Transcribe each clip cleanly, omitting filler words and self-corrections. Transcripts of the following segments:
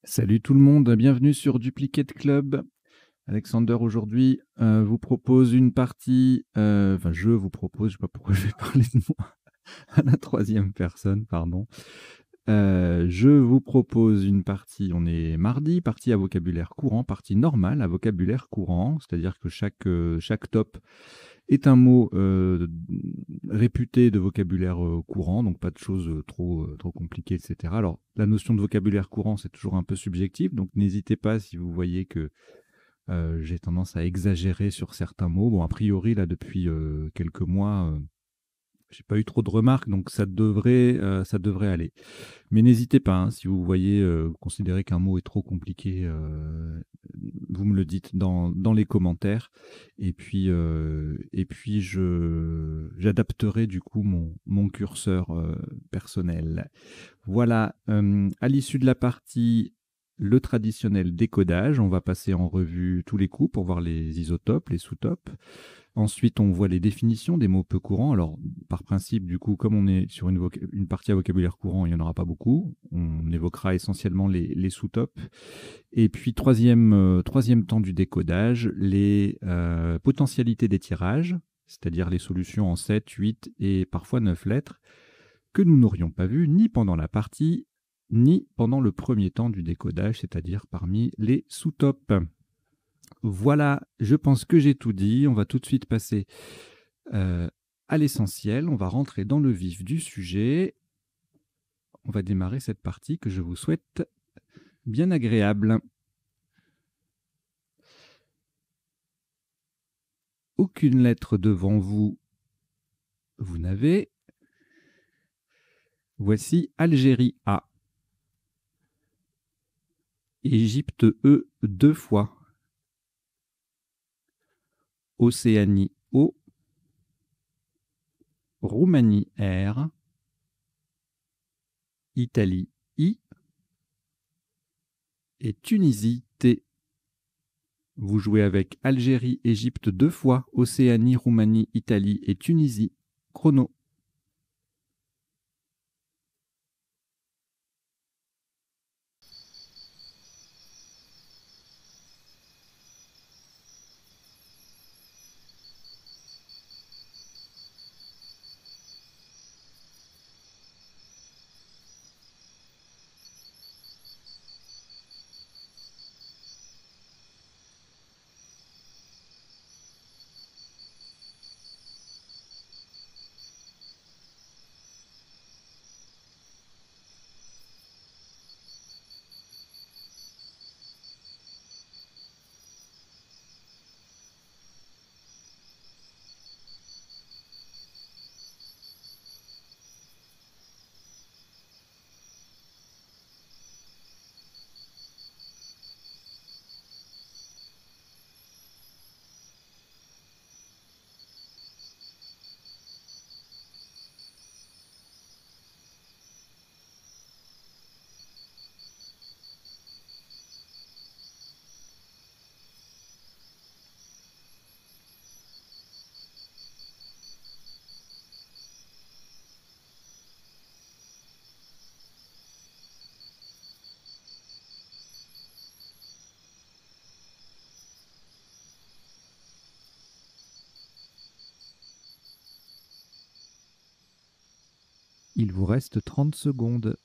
Salut tout le monde, bienvenue sur Duplicate Club. Alexander aujourd'hui vous propose une partie, je vous propose, je sais pas pourquoi je vais parler de moi à la troisième personne, pardon. Je vous propose une partie, on est mardi, partie à vocabulaire courant, partie normale à vocabulaire courant, c'est-à-dire que chaque top est un mot réputé de vocabulaire courant, donc pas de choses trop compliquées, etc. Alors, la notion de vocabulaire courant, c'est toujours un peu subjectif, donc n'hésitez pas si vous voyez que j'ai tendance à exagérer sur certains mots. Bon, a priori, là, depuis quelques mois, j'ai pas eu trop de remarques, donc ça devrait aller. Mais n'hésitez pas, hein, si vous voyez, vous considérez qu'un mot est trop compliqué, vous me le dites dans les commentaires. Et puis j'adapterai du coup mon curseur personnel. Voilà, à l'issue de la partie, le traditionnel décodage, on va passer en revue tous les coups pour voir les isotopes, les sous-topes. Ensuite, on voit les définitions des mots peu courants. Alors, par principe, du coup, comme on est sur une partie à vocabulaire courant, il n'y en aura pas beaucoup. On évoquera essentiellement les sous-topes. Et puis, troisième temps du décodage, les potentialités des tirages, c'est-à-dire les solutions en 7, 8 et parfois 9 lettres, que nous n'aurions pas vues ni pendant la partie, ni pendant le premier temps du décodage, c'est-à-dire parmi les sous-topes. Voilà, je pense que j'ai tout dit. On va tout de suite passer à l'essentiel. On va rentrer dans le vif du sujet. On va démarrer cette partie que je vous souhaite bien agréable. Aucune lettre devant vous, vous n'avez. Voici Algérie A. Égypte E 2 fois. Océanie O. Roumanie R. Italie I. Et Tunisie T. Vous jouez avec Algérie, Égypte 2 fois, Océanie, Roumanie, Italie et Tunisie. Chrono. Il vous reste 30 secondes.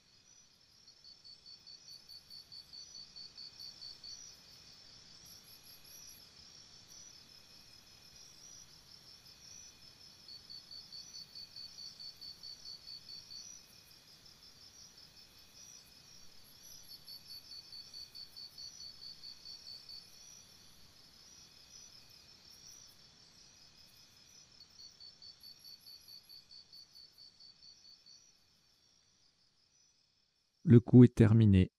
Le coup est terminé.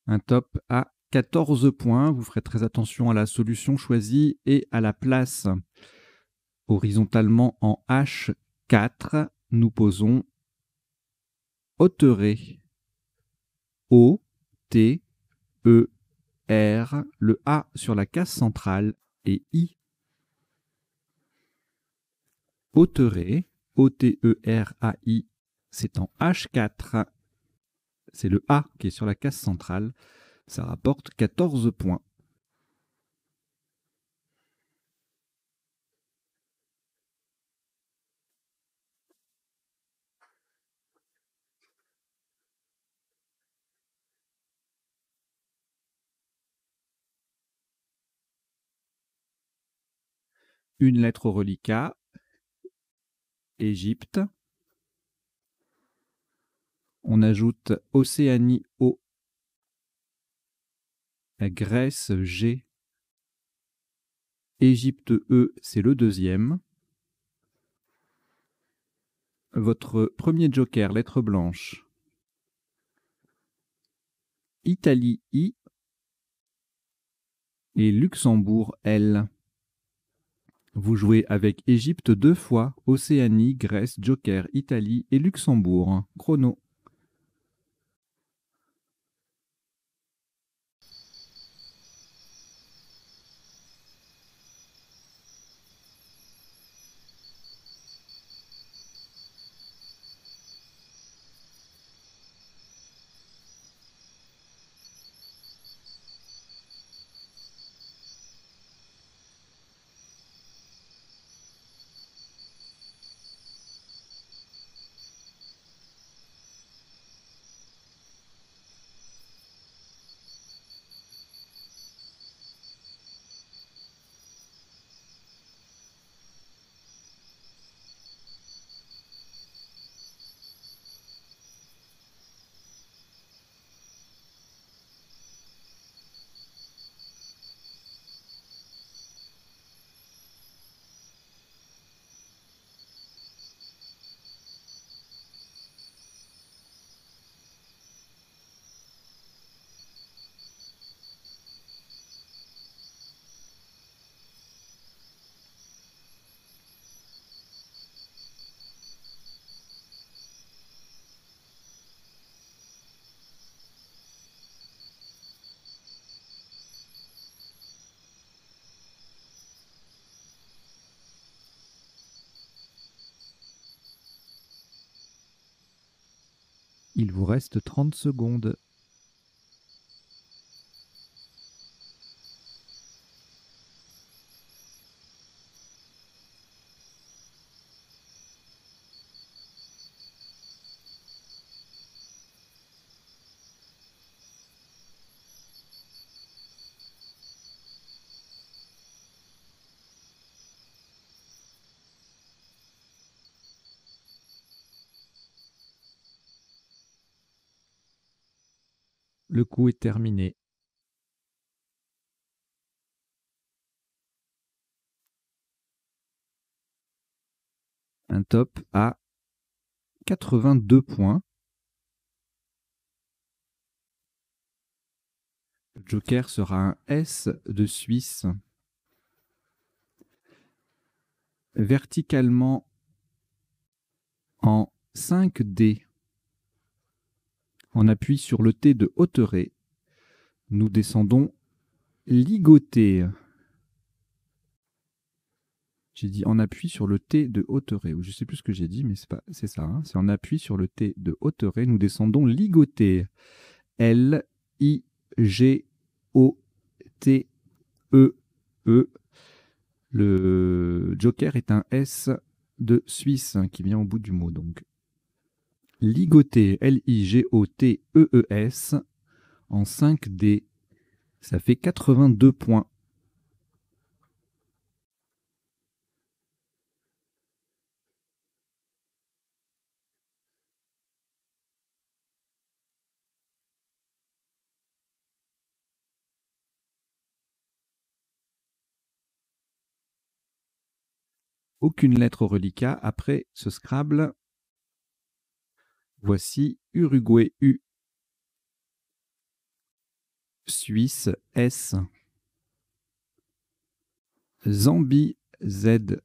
Un top à 14 points. Vous ferez très attention à la solution choisie et à la place. Horizontalement en H4, nous posons Hauterets. O, T, E, R, le A sur la case centrale et I. Hauterets, J-O-T-E-R-A-I. C'est en H4. C'est le A qui est sur la case centrale. Ça rapporte 14 points. Une lettre au reliquat. Égypte. On ajoute Océanie O. Grèce G. Égypte E, c'est le deuxième. Votre premier joker, lettre blanche. Italie I. Et Luxembourg L. Vous jouez avec Égypte 2 fois, Océanie, Grèce, Joker, Italie et Luxembourg. Chrono. Il vous reste 30 secondes. Le coup est terminé. Un top à 82 points. Le joker sera un S de Suisse. Verticalement en 5D. On appuie sur le T de Hauterets. Nous descendons ligoté. J'ai dit on appuie sur le T de Hauterets. Ou je ne sais plus ce que j'ai dit, mais c'est ça. Hein. C'est on appuie sur le T de Hauterets. Nous descendons ligoté. L-I-G-O-T-E-E. Le joker est un S de Suisse hein, qui vient au bout du mot. Donc ligoté, L-I-G-O-T-E-E-S en 5D. Ça fait 82 points. Aucune lettre au reliquat. Après ce Scrabble, voici Uruguay U. Suisse S. Zambie Z.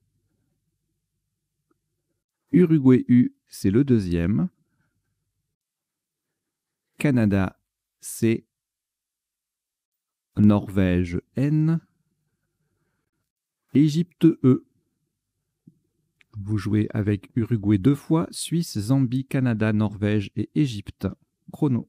Uruguay U, c'est le deuxième. Canada C. Norvège N. Égypte E. Vous jouez avec Uruguay 2 fois, Suisse, Zambie, Canada, Norvège et Égypte. Chrono.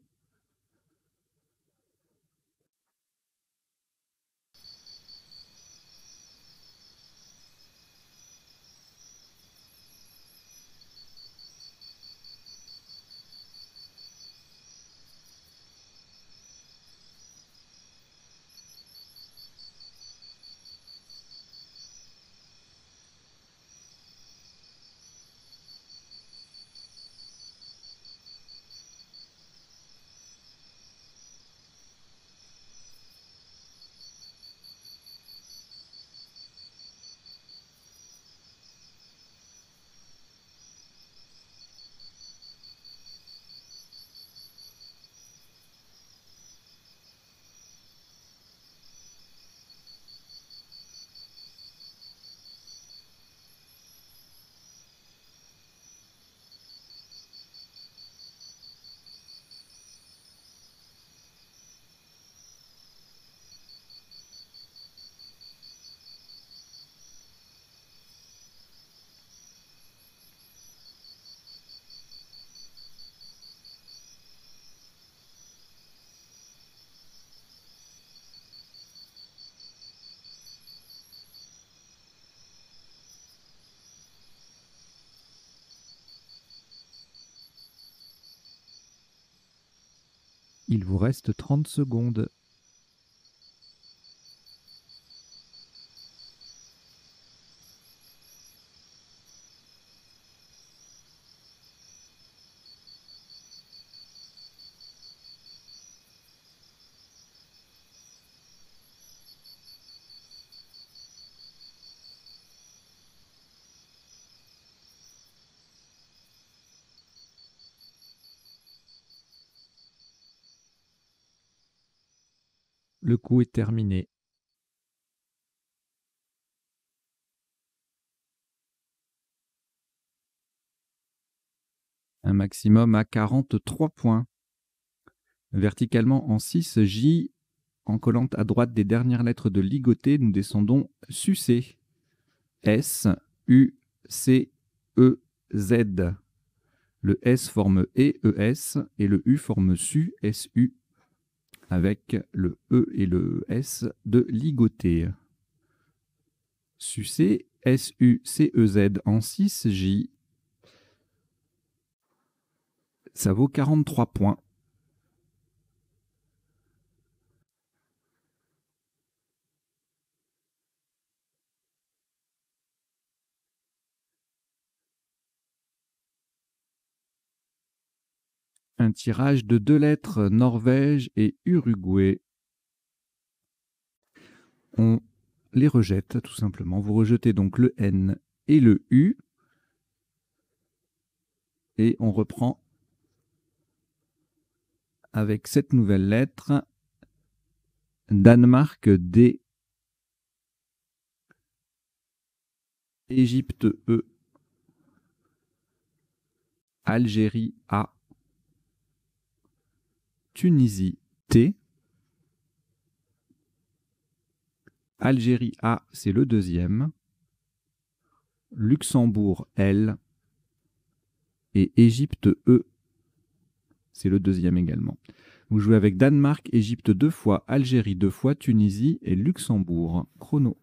Il vous reste 30 secondes. Le coup est terminé. Un maximum à 43 points. Verticalement en 6, J, en collant à droite des dernières lettres de ligoté, nous descendons sucé. S, U, C, E, Z. Le S forme E, E, S et le U forme SU, S, U, avec le E et le S de ligoté. Sucé, S, U, C, E, Z en 6, J. Ça vaut 43 points. Un tirage de 2 lettres, Norvège et Uruguay. On les rejette tout simplement. Vous rejetez donc le N et le U. Et on reprend avec cette nouvelle lettre. Danemark D. Égypte E. Algérie A. Tunisie T. Algérie A, c'est le deuxième. Luxembourg L. Et Égypte E, c'est le deuxième également. Vous jouez avec Danemark, Égypte 2 fois, Algérie 2 fois, Tunisie et Luxembourg. Chrono.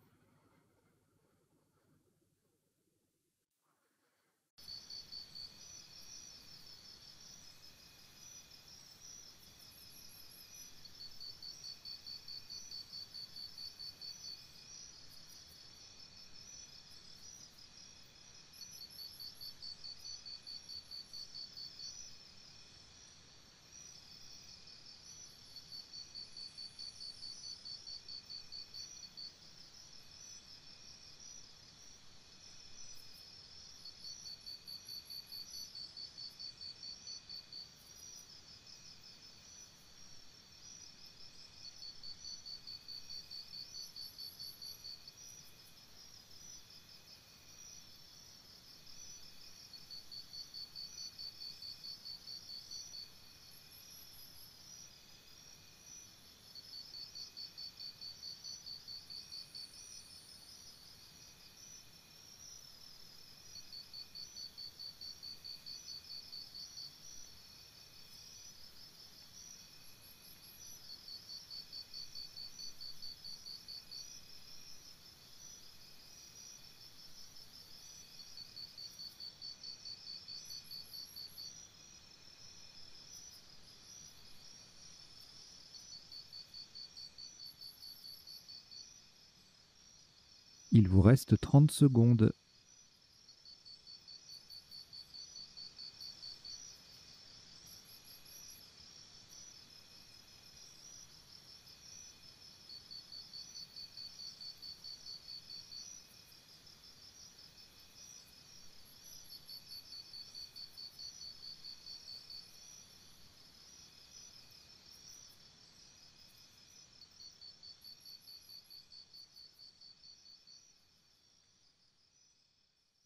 Il vous reste 30 secondes.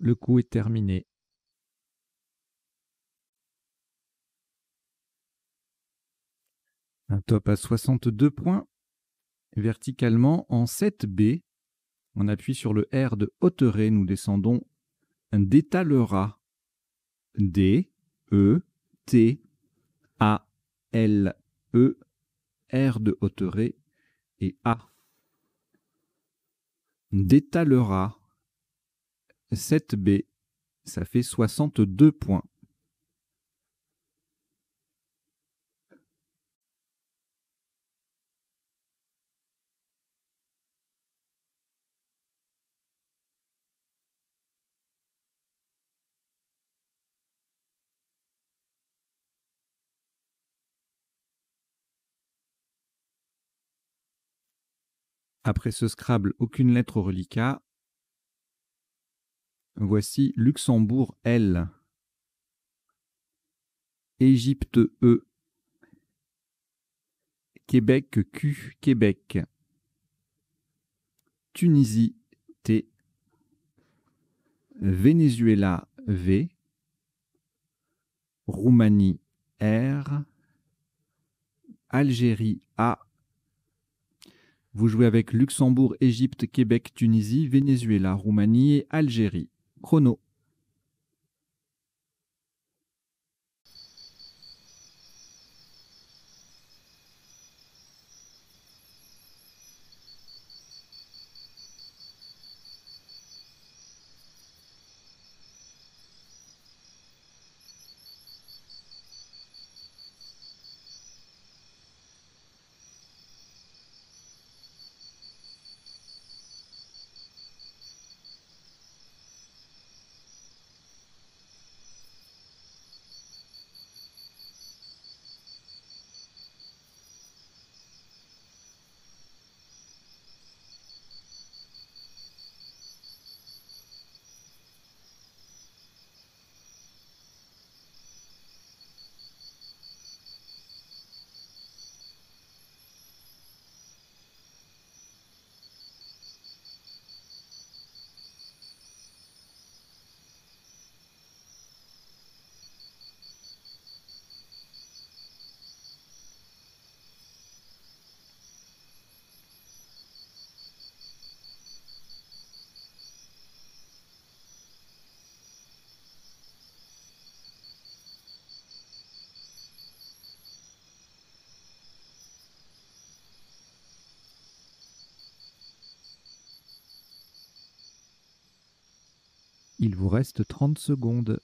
Le coup est terminé. Un top à 62 points. Verticalement, en 7B, on appuie sur le R de Hauterets, nous descendons un d'étalera. D, E, T, A, L, E, R de Hauterets et A. D'étalera. 7B, ça fait 62 points. Après ce Scrabble, aucune lettre au reliquat. Voici Luxembourg L, Égypte E, Québec Q, Québec, Tunisie T, Venezuela V, Roumanie R, Algérie A. Vous jouez avec Luxembourg, Égypte, Québec, Tunisie, Venezuela, Roumanie et Algérie. Chrono. Il vous reste 30 secondes.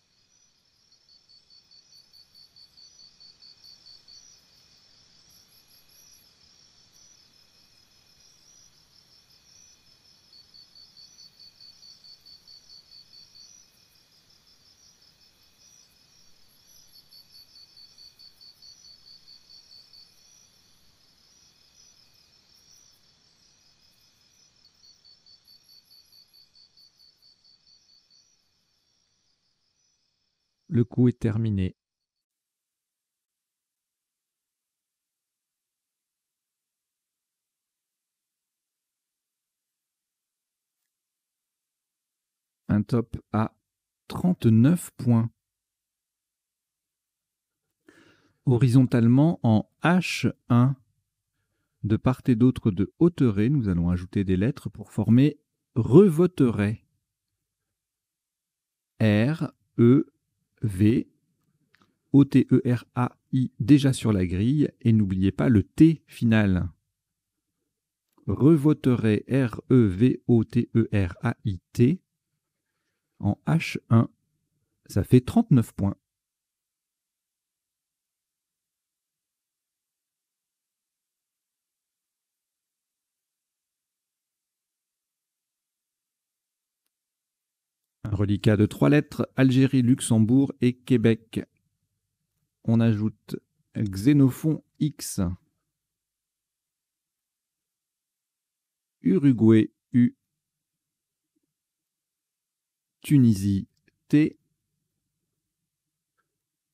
Le coup est terminé. Un top à 39 points. Horizontalement en H1, de part et d'autre de Hauterets, nous allons ajouter des lettres pour former Revoterais. R, E, V, O-T-E-R-A-I déjà sur la grille, et n'oubliez pas le T final. Revoterais, R-E-V-O-T-E-R-A-I-T, en H1, ça fait 39 points. Reliquat de 3 lettres, Algérie, Luxembourg et Québec. On ajoute Xénophon X. Uruguay U. Tunisie T.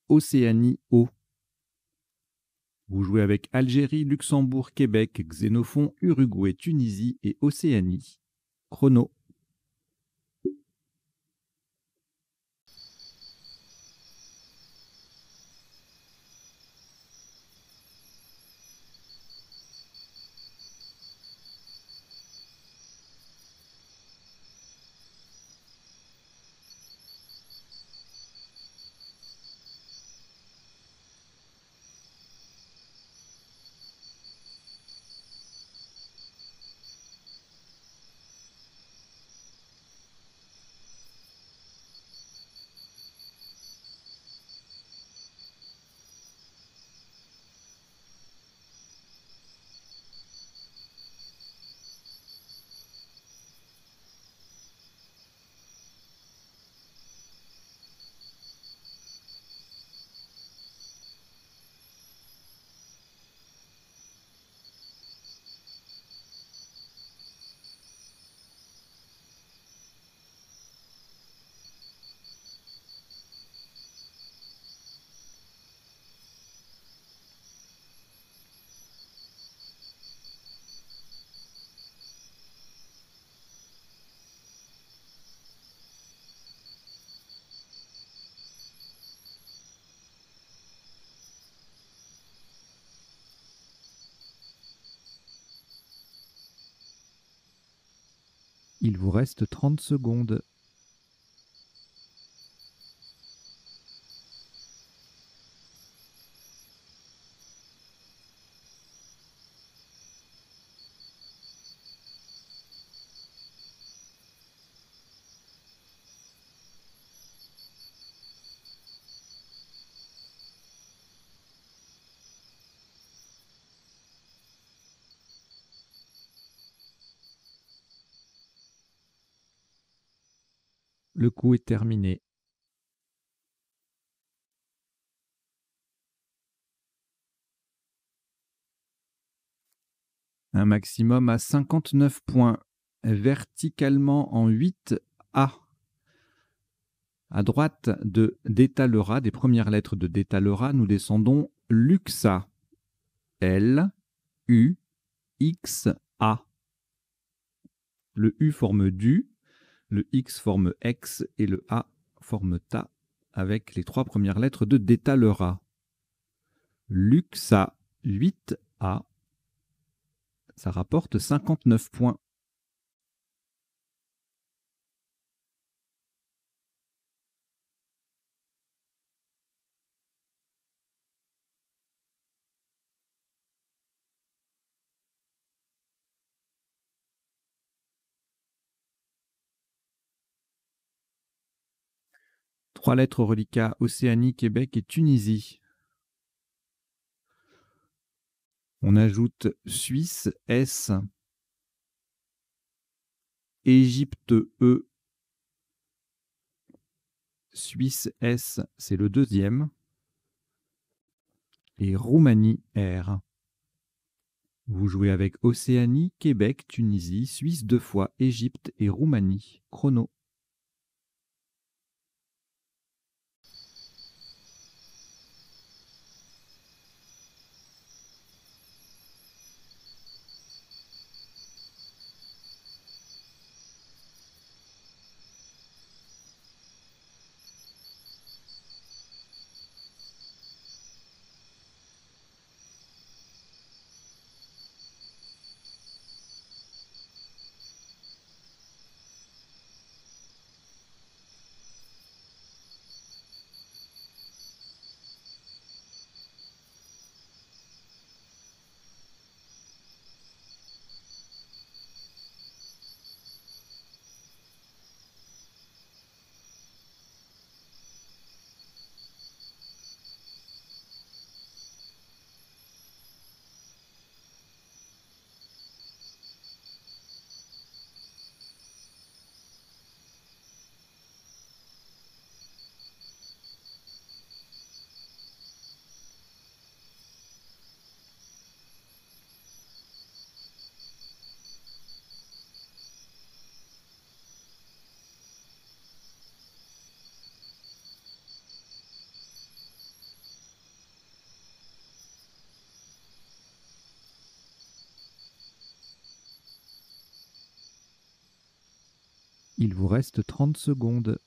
Océanie O. Vous jouez avec Algérie, Luxembourg, Québec, Xénophon, Uruguay, Tunisie et Océanie. Chrono. Il vous reste 30 secondes. Le coup est terminé. Un maximum à 59 points. Verticalement en 8A. À droite de Détalera, des premières lettres de Détalera, nous descendons Luxa. L, U, X, A. Le U forme du, le X forme ex et le A forme ta avec les 3 premières lettres de Détalera. Luxa 8A. Ça rapporte 59 points. Trois lettres reliquats, Océanie, Québec et Tunisie. On ajoute Suisse, S, Égypte, E, Suisse, S, c'est le deuxième, et Roumanie, R. Vous jouez avec Océanie, Québec, Tunisie, Suisse 2 fois, Égypte et Roumanie. Chrono. Il vous reste 30 secondes.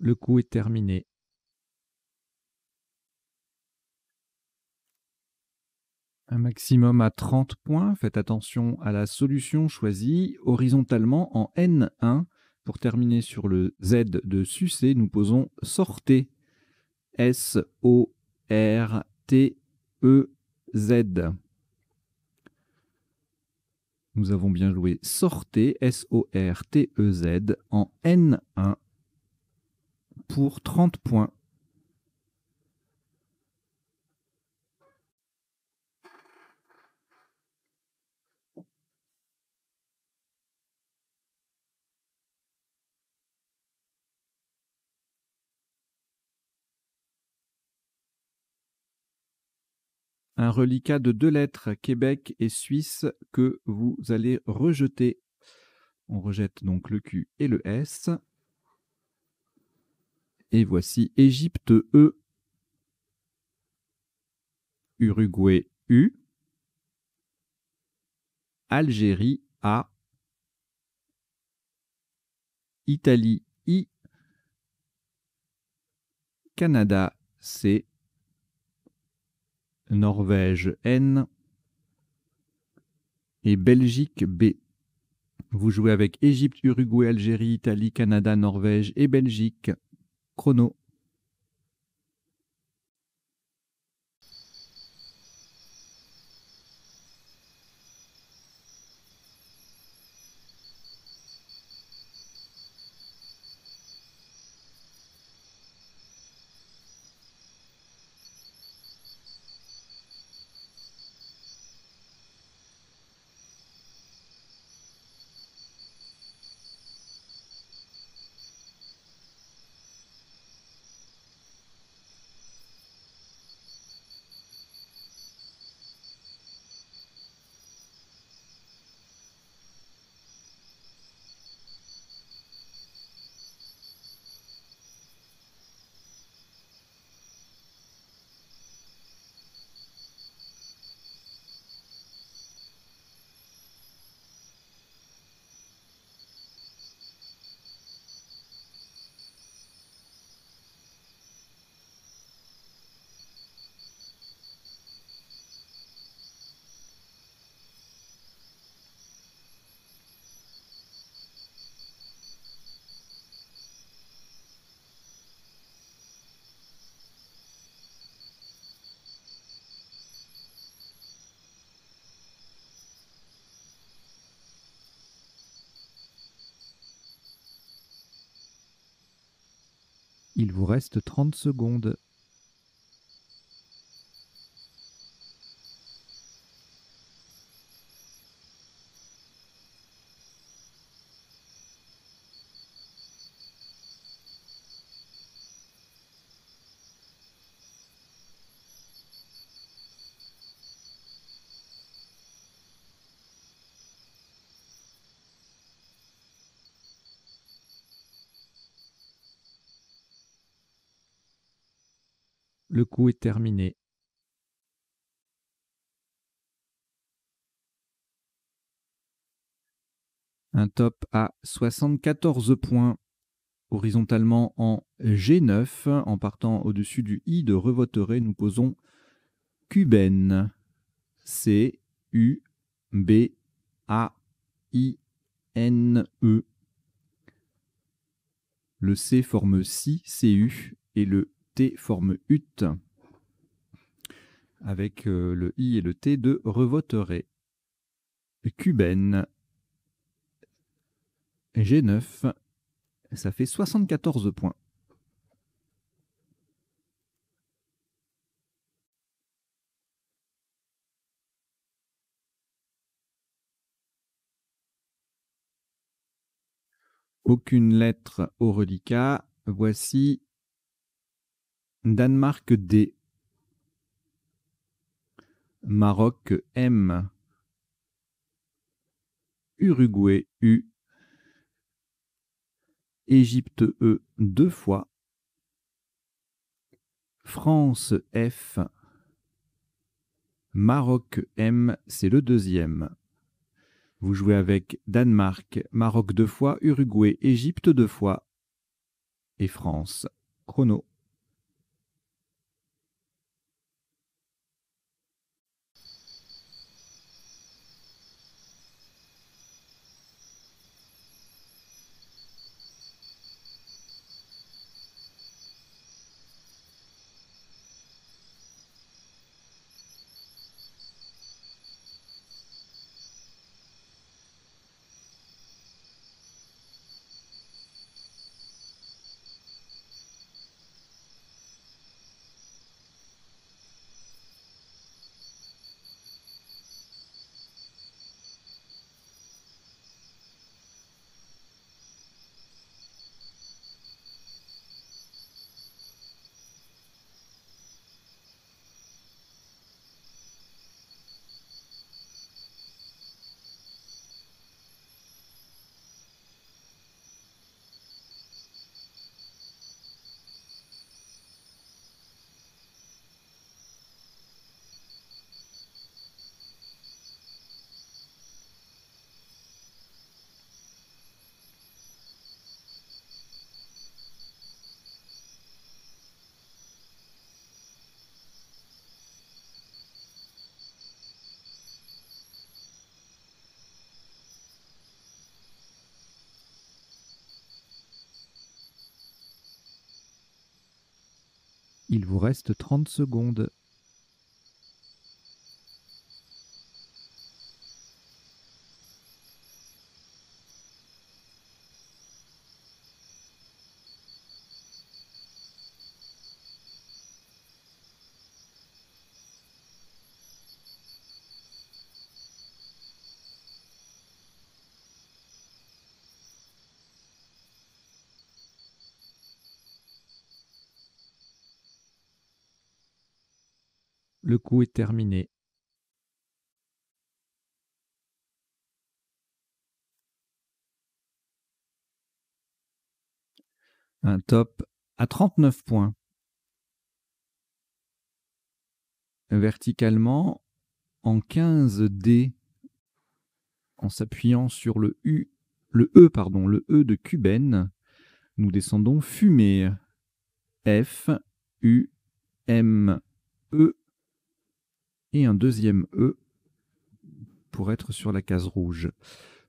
Le coup est terminé. Un maximum à 30 points. Faites attention à la solution choisie horizontalement en N1. Pour terminer sur le Z de sucer, nous posons sortez. S-O-R-T-E-Z. Nous avons bien joué sortez, S-O-R-T-E-Z, en N1 pour 30 points. Un reliquat de 2 lettres, Québec et Suisse, que vous allez rejeter. On rejette donc le Q et le S. Et voici Égypte E, Uruguay U, Algérie A, Italie I, Canada C, Norvège N et Belgique B. Vous jouez avec Égypte, Uruguay, Algérie, Italie, Canada, Norvège et Belgique. Chrono. Il vous reste 30 secondes. Le coup est terminé. Un top à 74 points. Horizontalement en G9, en partant au-dessus du I de revoteré, nous posons cubaine. C-U-B-A-I-N-E. Le C forme si, CU, et le T forme ut, avec le I et le T de revoteré. Cubaine. G9, ça fait 74 points. Aucune lettre au reliquat. Voici Danemark D. Maroc M. Uruguay U. Égypte E 2 fois. France F. Maroc M, c'est le deuxième. Vous jouez avec Danemark, Maroc 2 fois, Uruguay, Égypte 2 fois et France. Chrono. Il vous reste 30 secondes. Le coup est terminé. Un top à 39 points. Verticalement, en 15 dés, en s'appuyant sur le E de Cuben, nous descendons fumée. F, U, M, E et un deuxième E pour être sur la case rouge.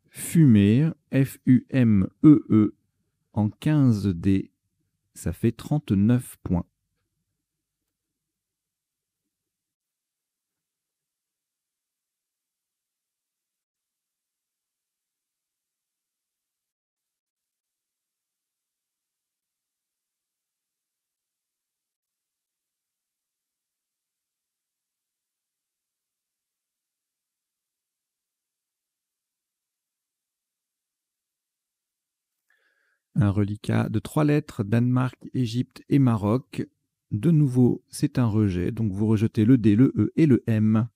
Fumée, F-U-M-E-E en 15 dés, ça fait 39 points. Un reliquat de 3 lettres, Danemark, Égypte et Maroc. De nouveau, c'est un rejet, donc vous rejetez le D, le E et le M.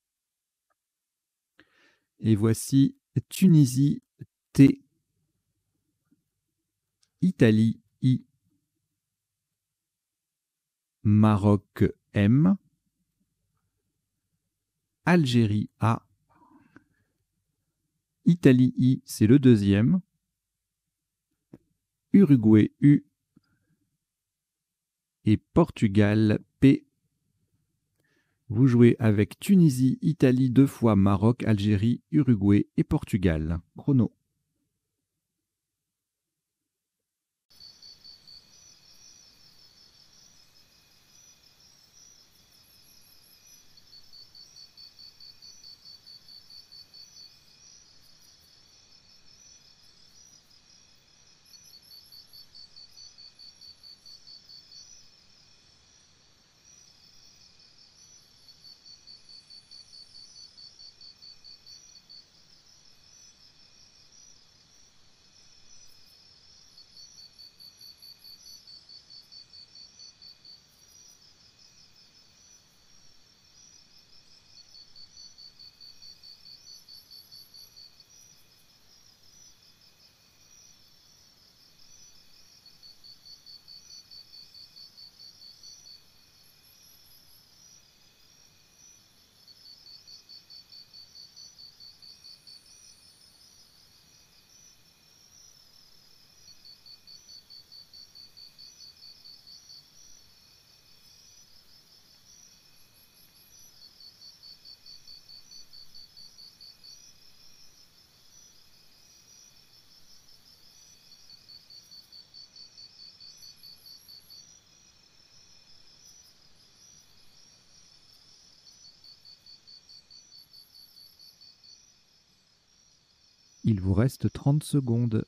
Et voici Tunisie T, Italie I, Maroc M, Algérie A, Italie I, c'est le deuxième, Uruguay U et Portugal P. Vous jouez avec Tunisie, Italie 2 fois, Maroc, Algérie, Uruguay et Portugal. Chrono. Il vous reste 30 secondes.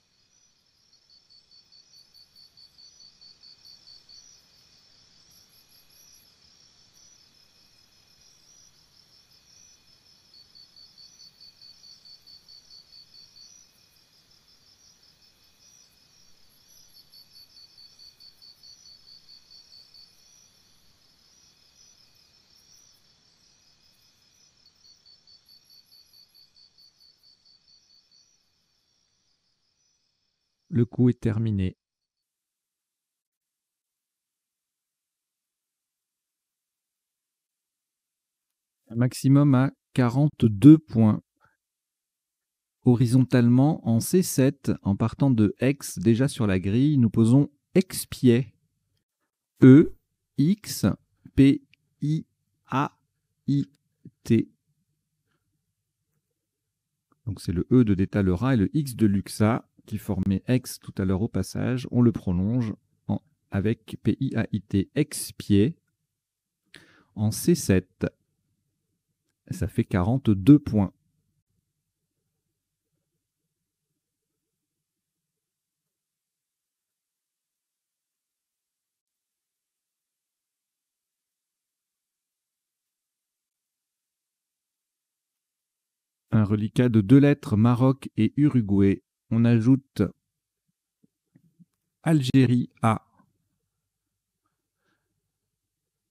Le coup est terminé. Un maximum à 42 points. Horizontalement, en C7, en partant de X, déjà sur la grille, nous posons X-pied. E, X, P, I, A, I, T. Donc c'est le E de Détalera et le X de Luxa qui formait X tout à l'heure au passage. On le prolonge avec P-I-A-I-T, X-pied en C7. Ça fait 42 points. Un reliquat de 2 lettres, Maroc et Uruguay. On ajoute Algérie A,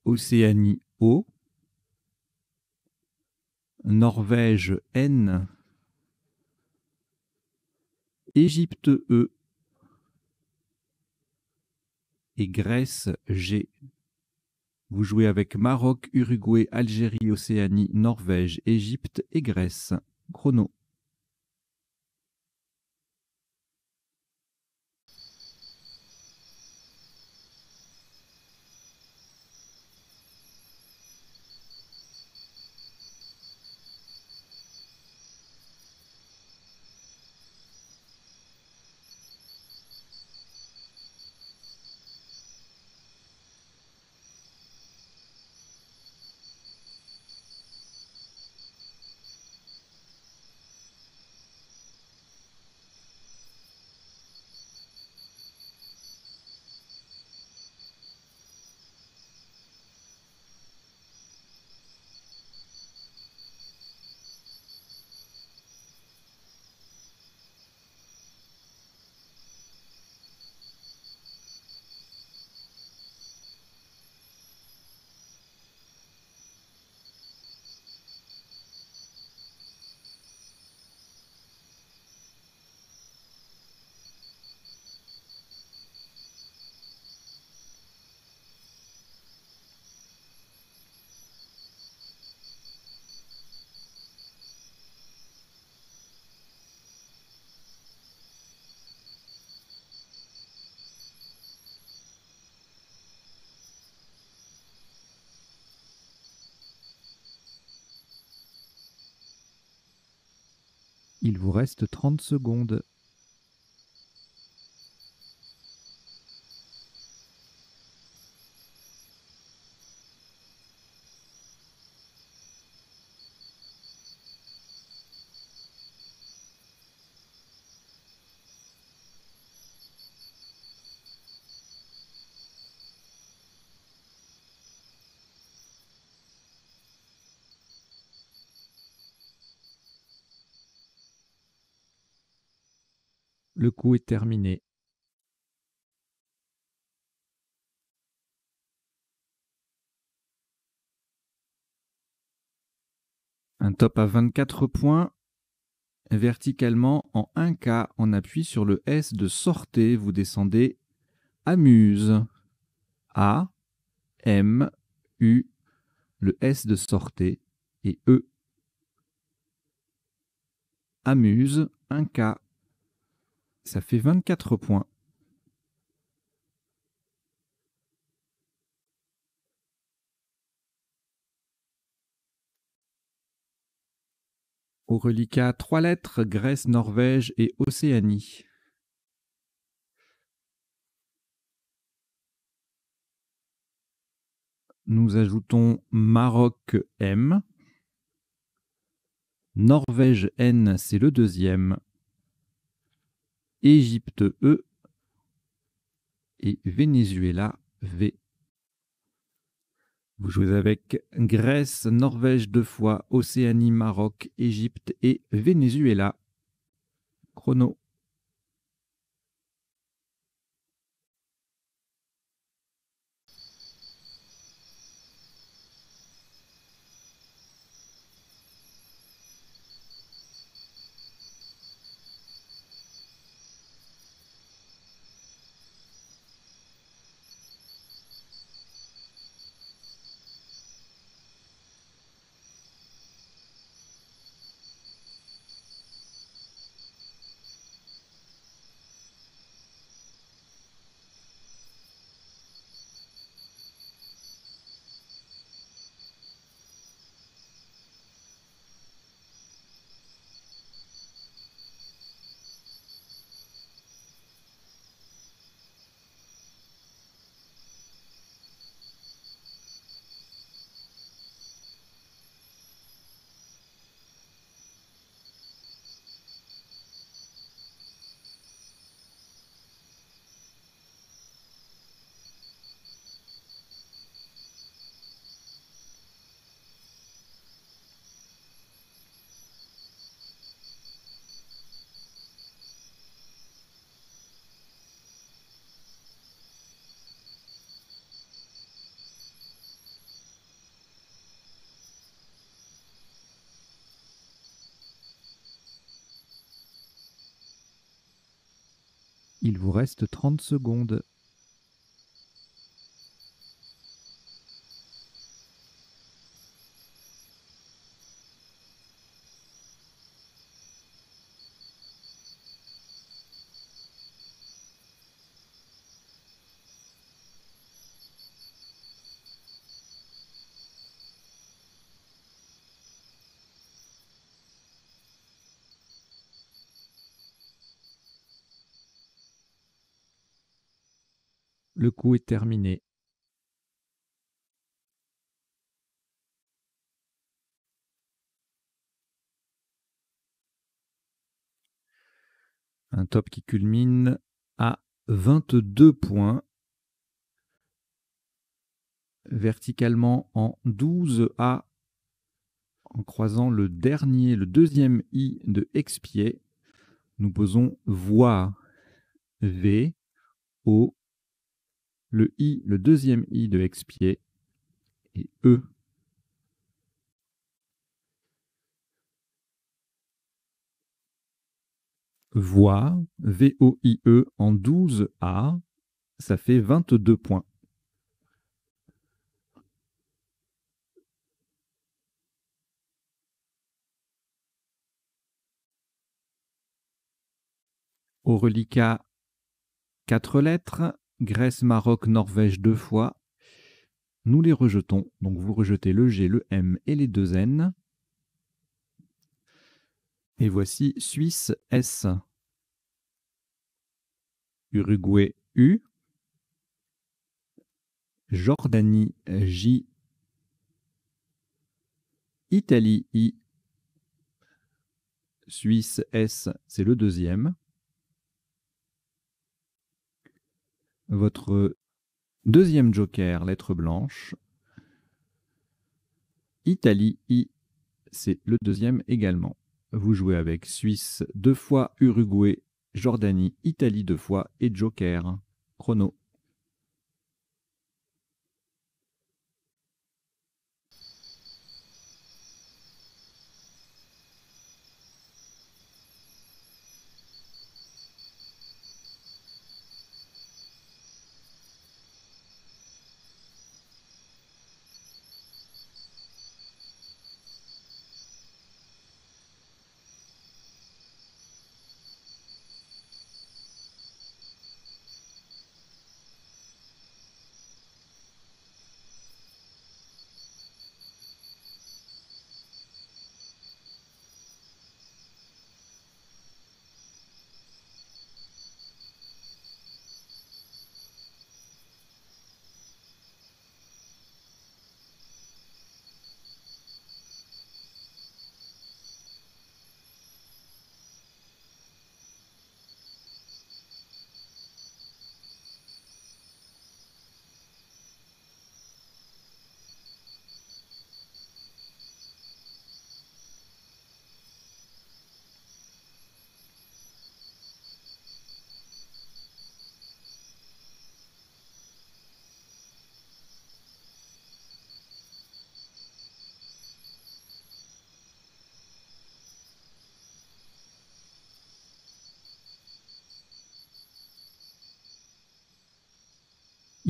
Océanie O, Norvège N, Égypte E et Grèce G. Vous jouez avec Maroc, Uruguay, Algérie, Océanie, Norvège, Égypte et Grèce. Chrono. Il vous reste 30 secondes. Le coup est terminé. Un top à 24 points. Verticalement, en 1K, on appuie sur le S de sortez. Vous descendez Amuse. A, M, U, le S de sortez et E. Amuse, 1K. Ça fait 24 points. Au reliquat, 3 lettres, Grèce, Norvège et Océanie. Nous ajoutons Maroc M. Norvège N, c'est le deuxième. Égypte E et Venezuela V. Vous jouez avec Grèce, Norvège 2 fois, Océanie, Maroc, Égypte et Venezuela. Chrono. Il vous reste 30 secondes. Le coup est terminé. Un top qui culmine à 22 points. Verticalement en 12A, en croisant le deuxième I de expier, nous posons voix V, O, le I, le deuxième I de expier et E. Voix, V-O-I-E en 12A, ça fait 22 points. Au reliquat, 4 lettres, Grèce, Maroc, Norvège 2 fois. Nous les rejetons, donc vous rejetez le G, le M et les 2 N. Et voici Suisse S, Uruguay U, Jordanie J, Italie I, Suisse S, c'est le deuxième. Votre deuxième joker, lettre blanche, Italie I, c'est le deuxième également. Vous jouez avec Suisse 2 fois, Uruguay, Jordanie, Italie 2 fois et joker. Chrono.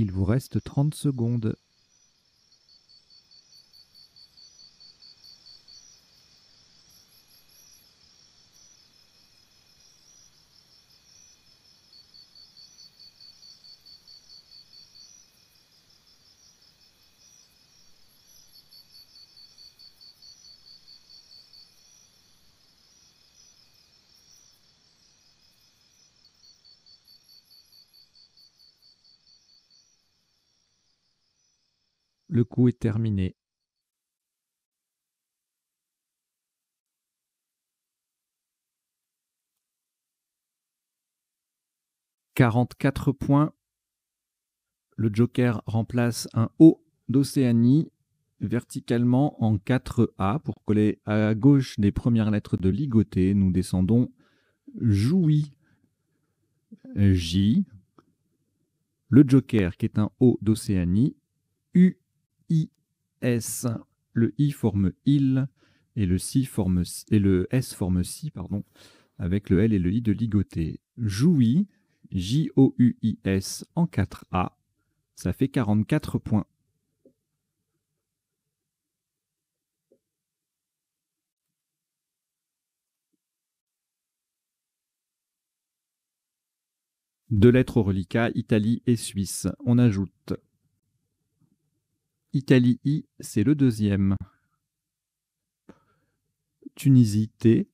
Il vous reste 30 secondes. Le coup est terminé. « 44 points. Le joker remplace un O d'Océanie verticalement en 4A pour coller à gauche des premières lettres de ligoté. Nous descendons Jouy, J. Le joker qui est un O d'Océanie, U, I, S. Le I forme il et le S forme si, pardon, avec le L et le I de ligoté. Jouy, J-O-U-I-S en 4A. Ça fait 44 points. Deux lettres au reliquat, Italie et Suisse. On ajoute Italie I, c'est le deuxième. Tunisie T.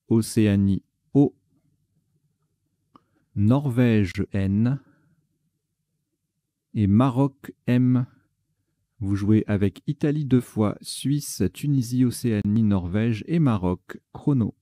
Océanie O. Norvège N. Et Maroc M. Vous jouez avec Italie 2 fois, Suisse, Tunisie, Océanie, Norvège et Maroc. Chrono.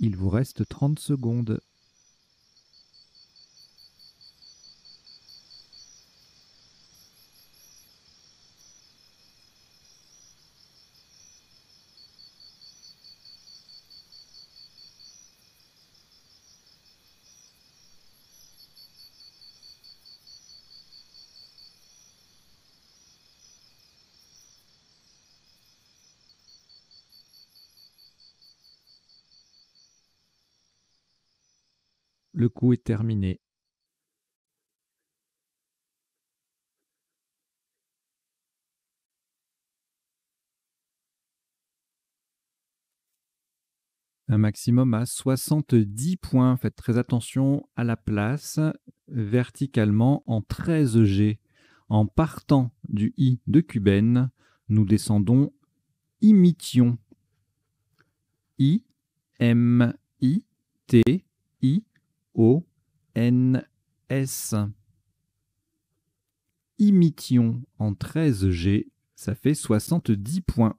Il vous reste 30 secondes. Le coup est terminé. Un maximum à 70 points. Faites très attention à la place. Verticalement en 13G. En partant du I de Cubaine, nous descendons Imition. I, M, I, T, I, O, N, S. Imition en 13G, ça fait 70 points.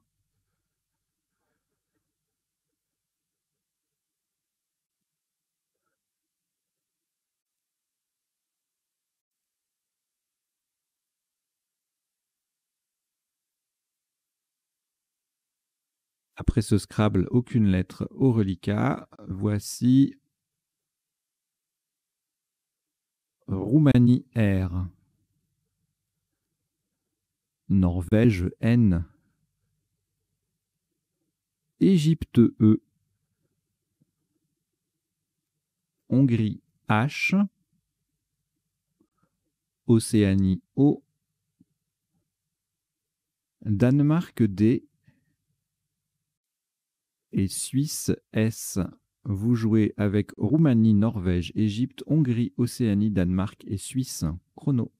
Après ce Scrabble, aucune lettre au reliquat. Voici Roumanie R. Norvège N, Égypte E, Hongrie H, Océanie O, Danemark D et Suisse S. Vous jouez avec Roumanie, Norvège, Égypte, Hongrie, Océanie, Danemark et Suisse. Chrono.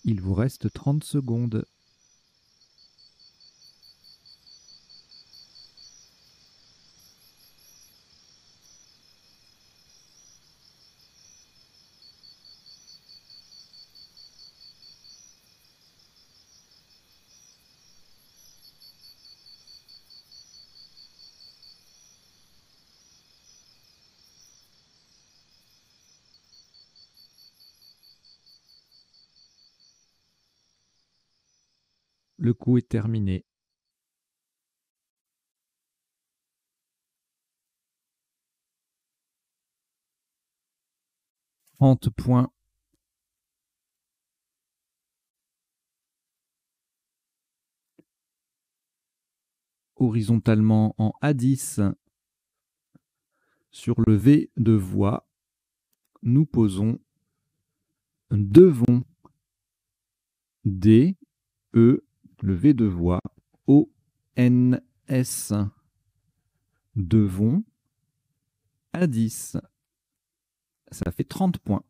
Il vous reste 30 secondes. Le coup est terminé. Points. Horizontalement en A10 sur le V de voix, nous posons devons D, E, le V de voix, O, N, S. Devons A10. Ça fait 30 points.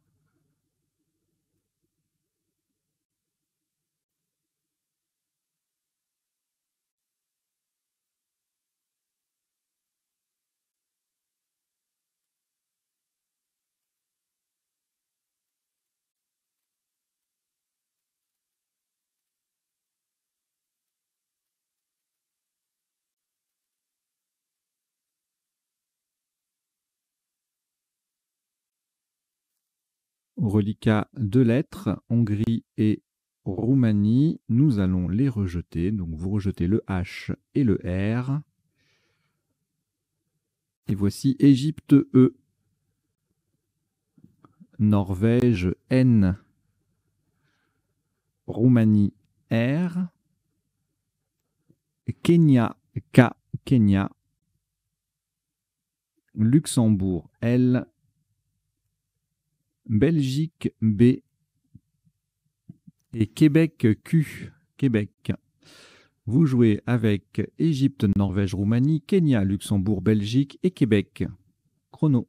Reliquat 2 lettres, Hongrie et Roumanie. Nous allons les rejeter. Donc vous rejetez le H et le R. Et voici Égypte E, Norvège N, Roumanie R, Kenya K, Kenya, Luxembourg L, Belgique B et Québec Q, Québec. Vous jouez avec Égypte, Norvège, Roumanie, Kenya, Luxembourg, Belgique et Québec. Chrono.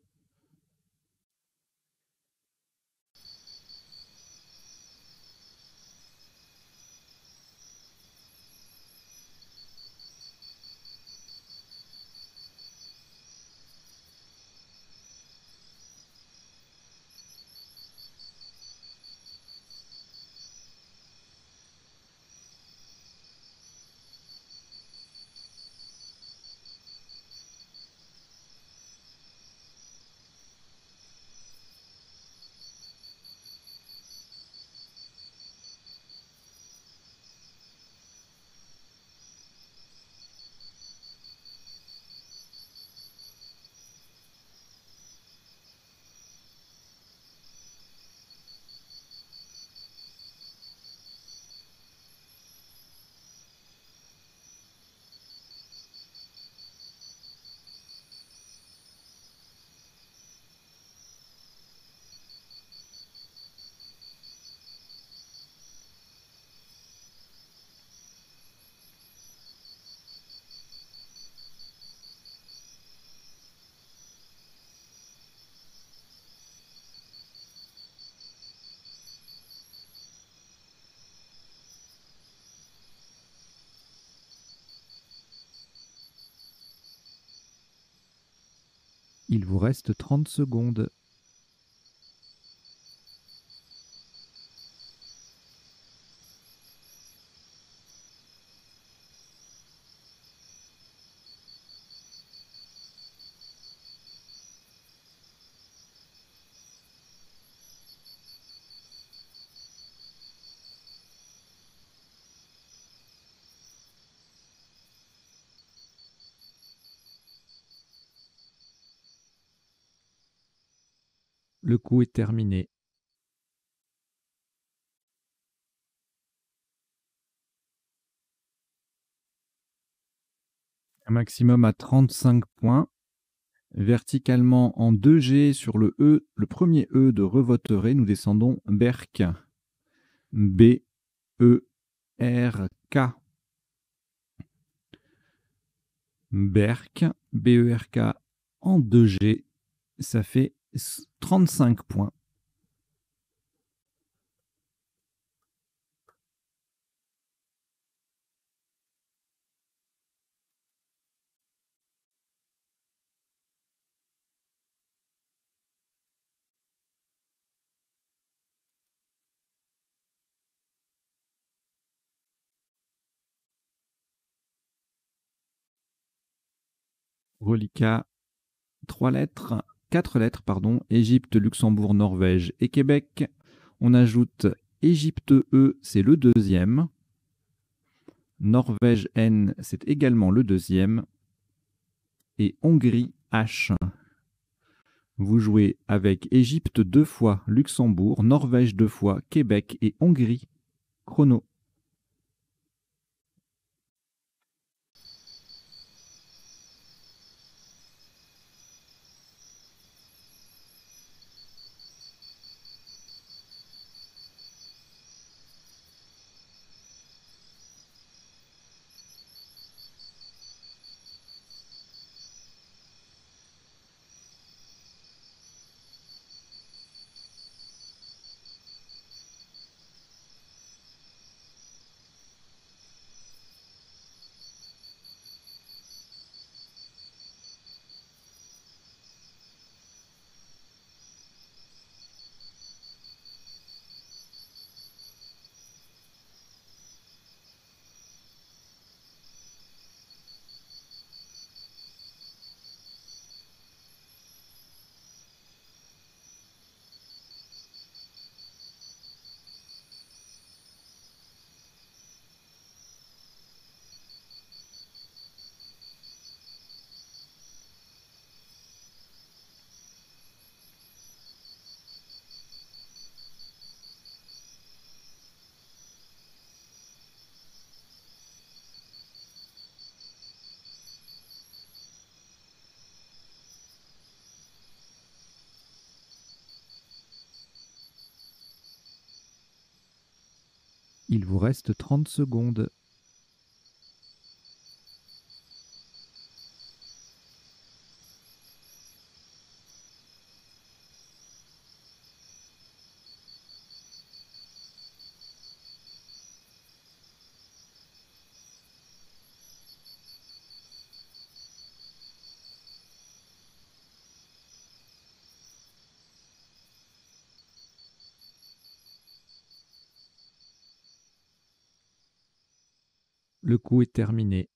Il vous reste 30 secondes. Le coup est terminé. Un maximum à 35 points. Verticalement en 2G sur le E, le premier E de Revoteré, nous descendons Berck. B-E-R-K. Berck, B-E-R-K en 2G, ça fait 35 points. Reliquat, 3 lettres, 4 lettres, pardon, Égypte, Luxembourg, Norvège et Québec. On ajoute Égypte E, c'est le deuxième. Norvège N, c'est également le deuxième. Et Hongrie H. Vous jouez avec Égypte 2 fois, Luxembourg, Norvège 2 fois, Québec et Hongrie. Chrono. Il vous reste 30 secondes. Le coup est terminé.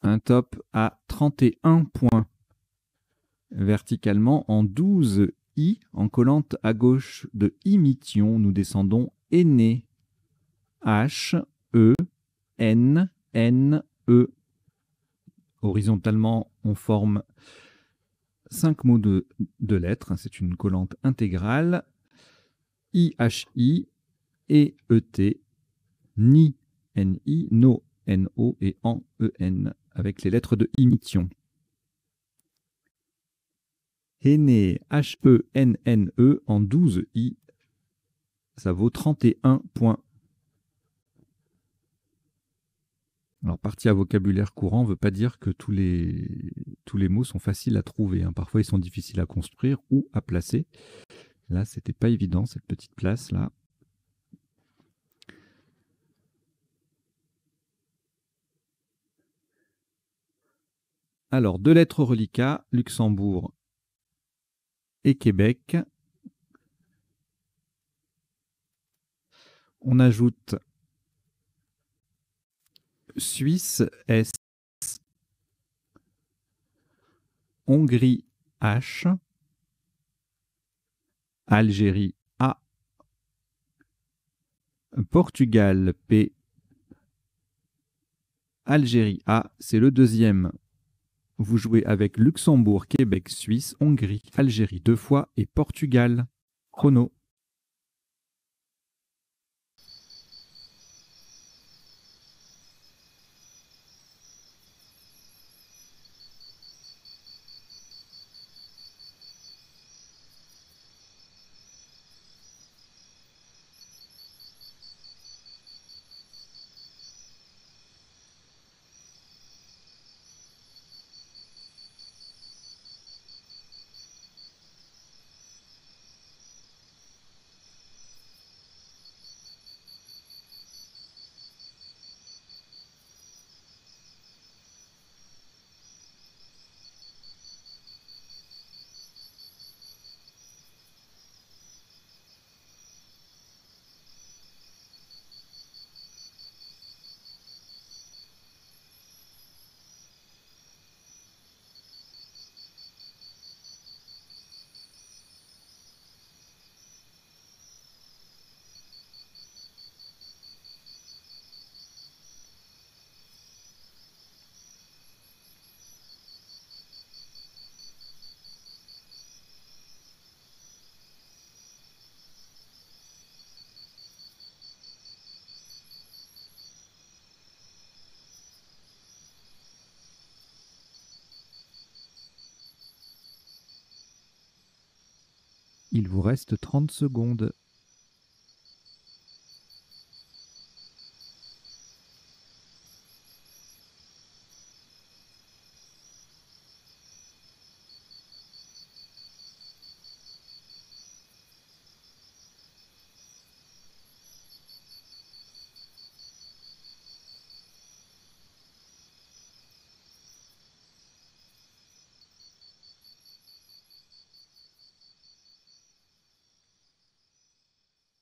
Un top à 31 points. Verticalement en 12 I, en collante à gauche de Imission, nous descendons Aîné. H, E, N, N, E. Horizontalement, on forme 5 mots de lettres. C'est une collante intégrale. I-H-I, E-E-T, Ni, N-I, No, N-O et En, E-N, avec les lettres de Imission. Aîné, H-E-N-N-E, en 12 I, ça vaut 31 points. Alors, partie à vocabulaire courant ne veut pas dire que tous les mots sont faciles à trouver, hein. Parfois, ils sont difficiles à construire ou à placer. Là, c'était pas évident, cette petite place-là. Alors, deux lettres au reliquat, Luxembourg et Québec. On ajoute Suisse, S, Hongrie, H, Algérie, A, Portugal, P, Algérie, A, c'est le deuxième. Vous jouez avec Luxembourg, Québec, Suisse, Hongrie, Algérie deux fois et Portugal. Chrono. Il vous reste 30 secondes.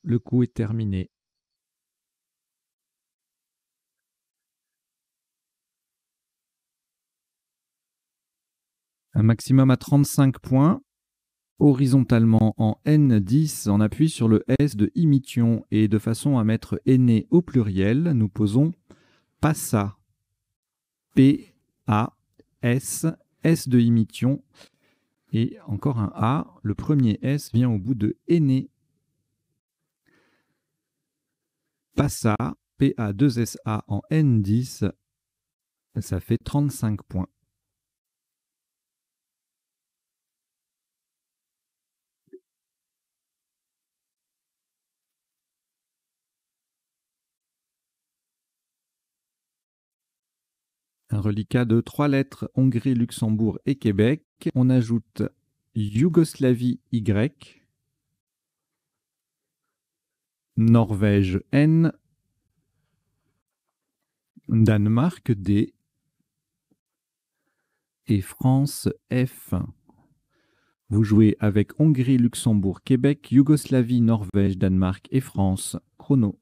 Le coup est terminé. Un maximum à 35 points. Horizontalement en N10, on appuie sur le S de Imition et de façon à mettre aîné au pluriel, nous posons Passa. P-A-S, S de Imition. Et encore un A, le premier S vient au bout de aîné. Passa, P-A-2-S-A en N10, ça fait 35 points. Un reliquat de 3 lettres, Hongrie, Luxembourg et Québec. On ajoute Yougoslavie Y, Norvège N, Danemark D et France F. Vous jouez avec Hongrie, Luxembourg, Québec, Yougoslavie, Norvège, Danemark et France. Chrono.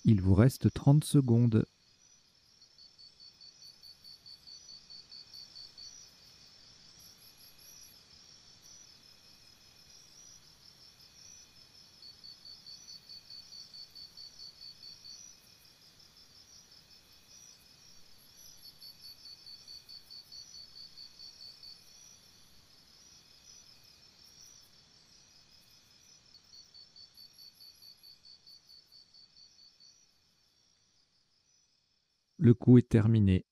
Il vous reste 30 secondes. Le coup est terminé.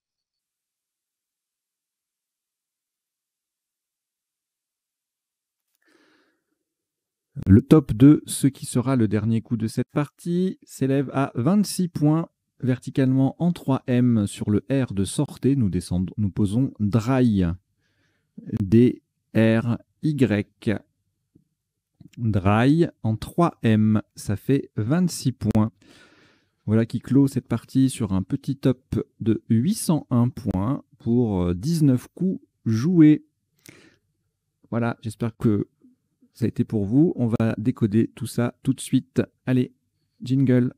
Le top de ce qui sera le dernier coup de cette partie s'élève à 26 points. Verticalement en 3M sur le R de sortez, nous posons Dry. D-R-Y. Dry en 3M, ça fait 26 points. Voilà qui clôt cette partie sur un petit top de 801 points pour 19 coups joués. Voilà, j'espère que ça a été pour vous. On va décoder tout ça tout de suite. Allez, jingle.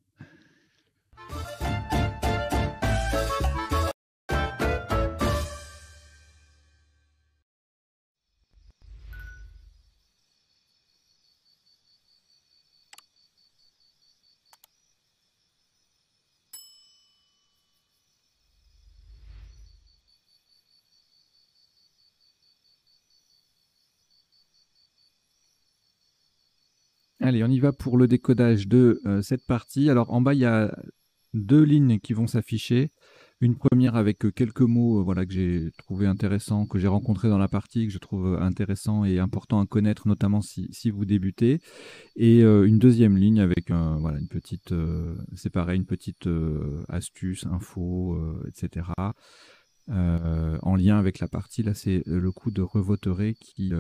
Allez, on y va pour le décodage de cette partie. Alors en bas, il y a 2 lignes qui vont s'afficher. Une première avec quelques mots voilà, que j'ai trouvé intéressants, que j'ai rencontrés dans la partie, que je trouve intéressant et important à connaître, notamment si vous débutez. Et une deuxième ligne avec voilà, une petite, c'est pareil, une petite astuce, info, etc. En lien avec la partie, là c'est le coup de revoteré qui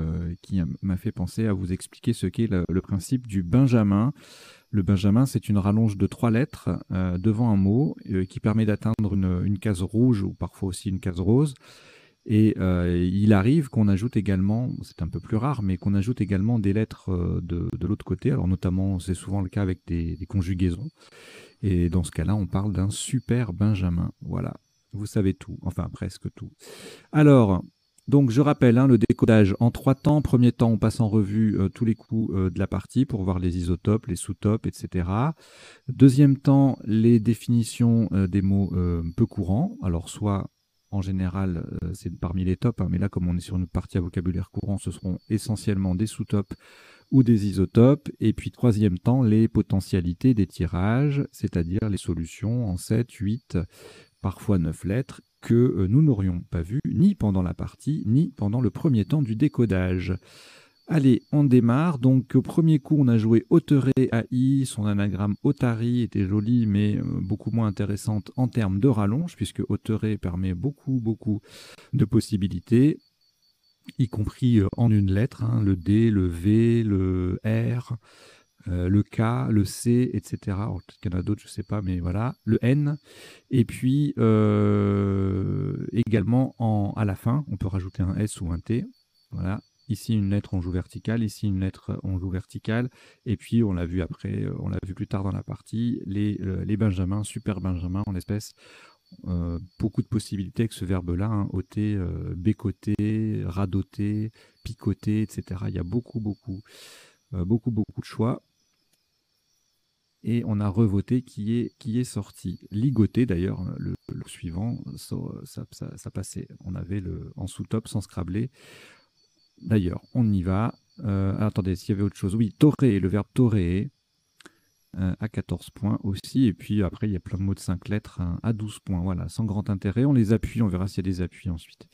m'a fait penser à vous expliquer ce qu'est le principe du Benjamin. Le Benjamin, c'est une rallonge de 3 lettres devant un mot qui permet d'atteindre une case rouge ou parfois aussi une case rose. Et il arrive qu'on ajoute également, c'est un peu plus rare, mais qu'on ajoute également des lettres de l'autre côté. Alors notamment, c'est souvent le cas avec des conjugaisons. Et dans ce cas-là, on parle d'un super Benjamin. Voilà, vous savez tout, enfin presque tout. Alors, donc je rappelle le décodage en 3 temps. Premier temps, on passe en revue tous les coups de la partie pour voir les isotopes, les sous-topes, etc. Deuxième temps, les définitions des mots peu courants. Alors soit en général, c'est parmi les tops, mais là comme on est sur une partie à vocabulaire courant, ce seront essentiellement des sous-topes ou des isotopes. Et puis troisième temps, les potentialités des tirages, c'est-à-dire les solutions en 7, 8, parfois 9 lettres, que nous n'aurions pas vues ni pendant la partie, ni pendant le premier temps du décodage. Allez, on démarre. Donc au premier coup, on a joué Auteré AI. Son anagramme Otari était joli, mais beaucoup moins intéressante en termes de rallonge, puisque Auteré permet beaucoup de possibilités, y compris en une lettre, le D, le V, le R, le K, le C, etc. Peut-être qu'il y en a d'autres, je ne sais pas, mais voilà. Le N. Et puis, également, à la fin, on peut rajouter un S ou un T. Voilà. Ici, une lettre, on joue verticale. Ici, une lettre, on joue verticale. Et puis, on l'a vu après, on l'a vu plus tard dans la partie, les benjamins, super benjamins en l'espèce. Beaucoup de possibilités avec ce verbe-là, ôter, bécoter, radoter, picoter, etc. Il y a beaucoup de choix. Et on a revoté qui est sorti. Ligoté, d'ailleurs, le suivant, ça passait. On avait en sous-top sans scrabler. D'ailleurs, on y va. Attendez, s'il y avait autre chose. Oui, torer, le verbe torer, à 14 points aussi. Et puis après, il y a plein de mots de 5 lettres à 12 points. Voilà, sans grand intérêt. On les appuie, on verra s'il y a des appuis ensuite.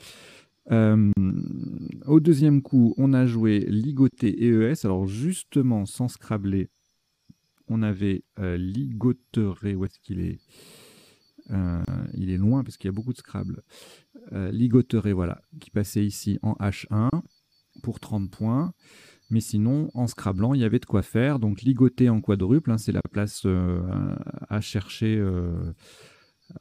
Au deuxième coup, on a joué ligoté et ES. Alors justement, sans scrabler, on avait ligoteré. Où est-ce qu'il est, il est loin parce qu'il y a beaucoup de Scrabble. Ligoteré, voilà, qui passait ici en H1 pour 30 points. Mais sinon, en scrablant, il y avait de quoi faire. Donc ligoter en quadruple, c'est la place à chercher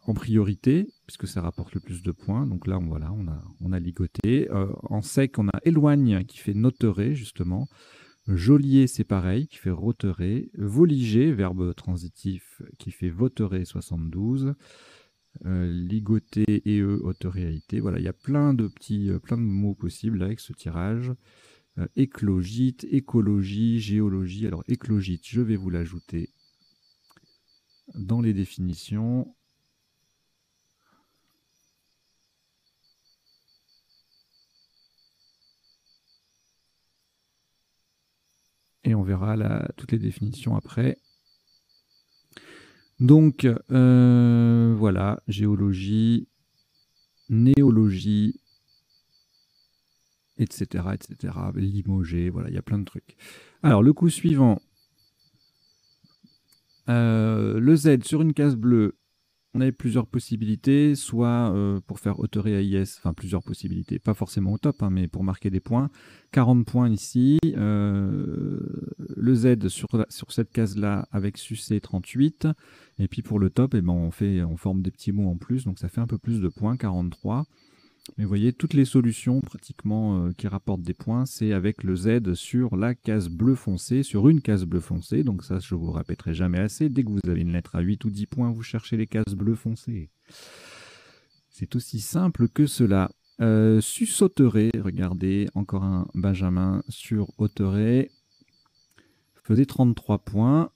en priorité, puisque ça rapporte le plus de points. Donc là, on a ligoté. En sec, on a éloigne qui fait noteré, justement. Geôlier, c'est pareil, qui fait roterer. Voliger, verbe transitif, qui fait voterer 72. Ligoter et autoréalité. Voilà, il y a plein de mots possibles avec ce tirage. Éclogite, écologie, géologie. Alors, éclogite, je vais vous l'ajouter dans les définitions. Et on verra toutes les définitions après. Donc, voilà, géologie, néologie, etc., etc., limogé, voilà, il y a plein de trucs. Alors, le coup suivant, le Z sur une case bleue, on avait plusieurs possibilités, soit pour faire autoré AIS, enfin plusieurs possibilités, pas forcément au top, hein, mais pour marquer des points. 40 points ici, le Z sur cette case-là avec succès 38, et puis pour le top, eh ben, on forme des petits mots en plus, donc ça fait un peu plus de points, 43. Mais vous voyez, toutes les solutions pratiquement qui rapportent des points, c'est avec le Z sur la case bleu foncé, sur une case bleu foncé. Donc ça, je vous répéterai jamais assez. Dès que vous avez une lettre à 8 ou 10 points, vous cherchez les cases bleu foncé. C'est aussi simple que cela. Susauterer, regardez, encore un Benjamin sur Auteret, faisait 33 points.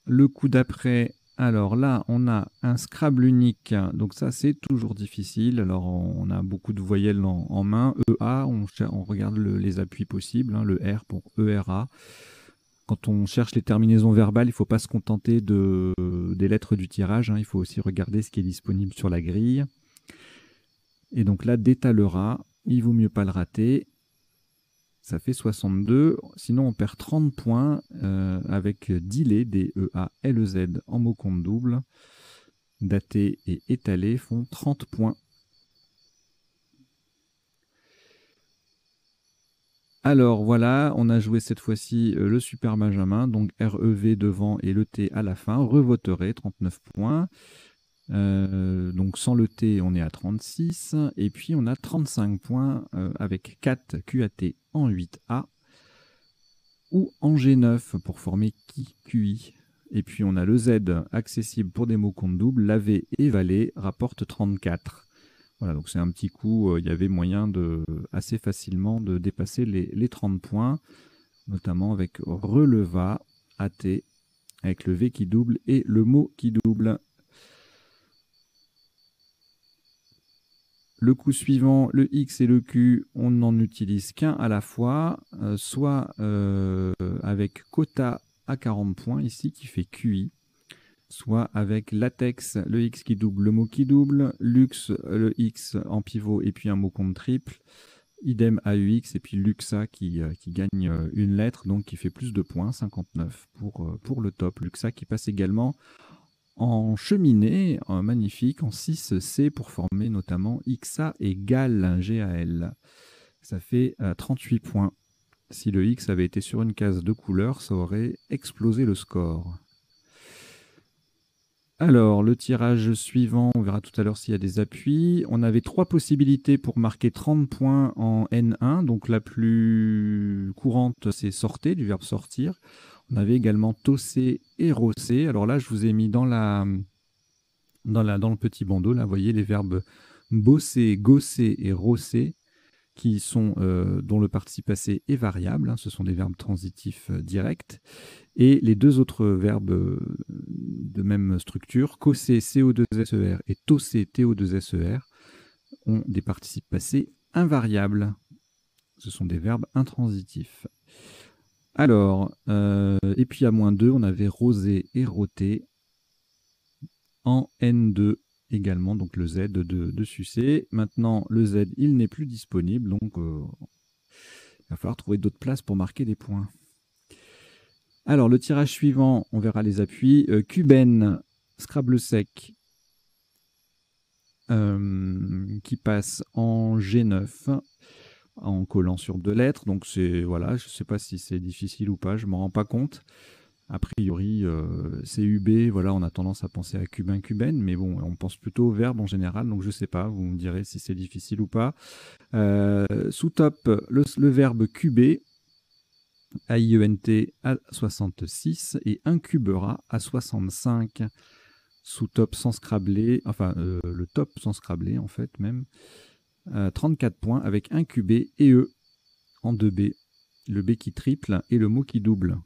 Le coup d'après, alors là, on a un Scrabble unique, donc ça c'est toujours difficile. Alors on a beaucoup de voyelles en main. EA, on regarde les appuis possibles, hein, le R pour ERA. Quand on cherche les terminaisons verbales, il ne faut pas se contenter des lettres du tirage, hein, il faut aussi regarder ce qui est disponible sur la grille. Et donc là, d'étalera, il vaut mieux pas le rater. Ça fait 62. Sinon, on perd 30 points avec delay, D-E-A-L-E-Z, en mot compte double. Daté et étalé font 30 points. Alors voilà, on a joué cette fois-ci le Super Benjamin, donc REV devant et le T à la fin. Revoterez, 39 points. Donc sans le T, on est à 36. Et puis on a 35 points avec 4 QAT en 8A ou en G9 pour former QI. Et puis on a le Z accessible pour des mots compte double. Laver et valer rapporte 34. Voilà, donc c'est un petit coup, il y avait moyen assez facilement de dépasser les 30 points, notamment avec releva, AT, avec le V qui double et le mot qui double. Le coup suivant, le X et le Q, on n'en utilise qu'un à la fois, soit avec quota à 40 points ici qui fait QI, soit avec latex, le X qui double, le mot qui double, lux, le X en pivot et puis un mot compte triple, idem AUX et puis luxa qui gagne une lettre, donc qui fait plus de points, 59 pour le top. Luxa qui passe également en cheminée, magnifique, en 6C pour former notamment XA et GAL, GAL. Ça fait 38 points. Si le X avait été sur une case de couleur, ça aurait explosé le score. Alors, le tirage suivant, on verra tout à l'heure s'il y a des appuis. On avait 3 possibilités pour marquer 30 points en N1. Donc la plus courante, c'est sortez, du verbe sortir. On avait également tosser et rosser. Alors là, je vous ai mis dans le petit bandeau, là, vous voyez les verbes bosser, gosser et rosser, qui sont, dont le participe passé est variable. Hein, ce sont des verbes transitifs directs. Et les deux autres verbes de même structure, cosser, CO2SER et tosser, TO2SER, ont des participes passés invariables. Ce sont des verbes intransitifs. Alors, et puis à -2, on avait roser et roter en N2 également, donc le Z de sucer. Maintenant, le Z, il n'est plus disponible, donc il va falloir trouver d'autres places pour marquer des points. Alors, le tirage suivant, on verra les appuis. Cubaine, Scrabble sec, qui passe en G9 en collant sur 2 lettres. Donc, voilà, je ne sais pas si c'est difficile ou pas, je ne m'en rends pas compte. A priori, CUB, voilà, on a tendance à penser à cubain, cubaine, mais bon, on pense plutôt au verbe en général, donc je ne sais pas, vous me direz si c'est difficile ou pas. Sous top, le verbe cuber, AIENT à 66 et Incubera à 65. Sous top sans scrabler, enfin le top sans scrabler en fait même, 34 points avec incubé et E en 2B. Le B qui triple et le mot qui double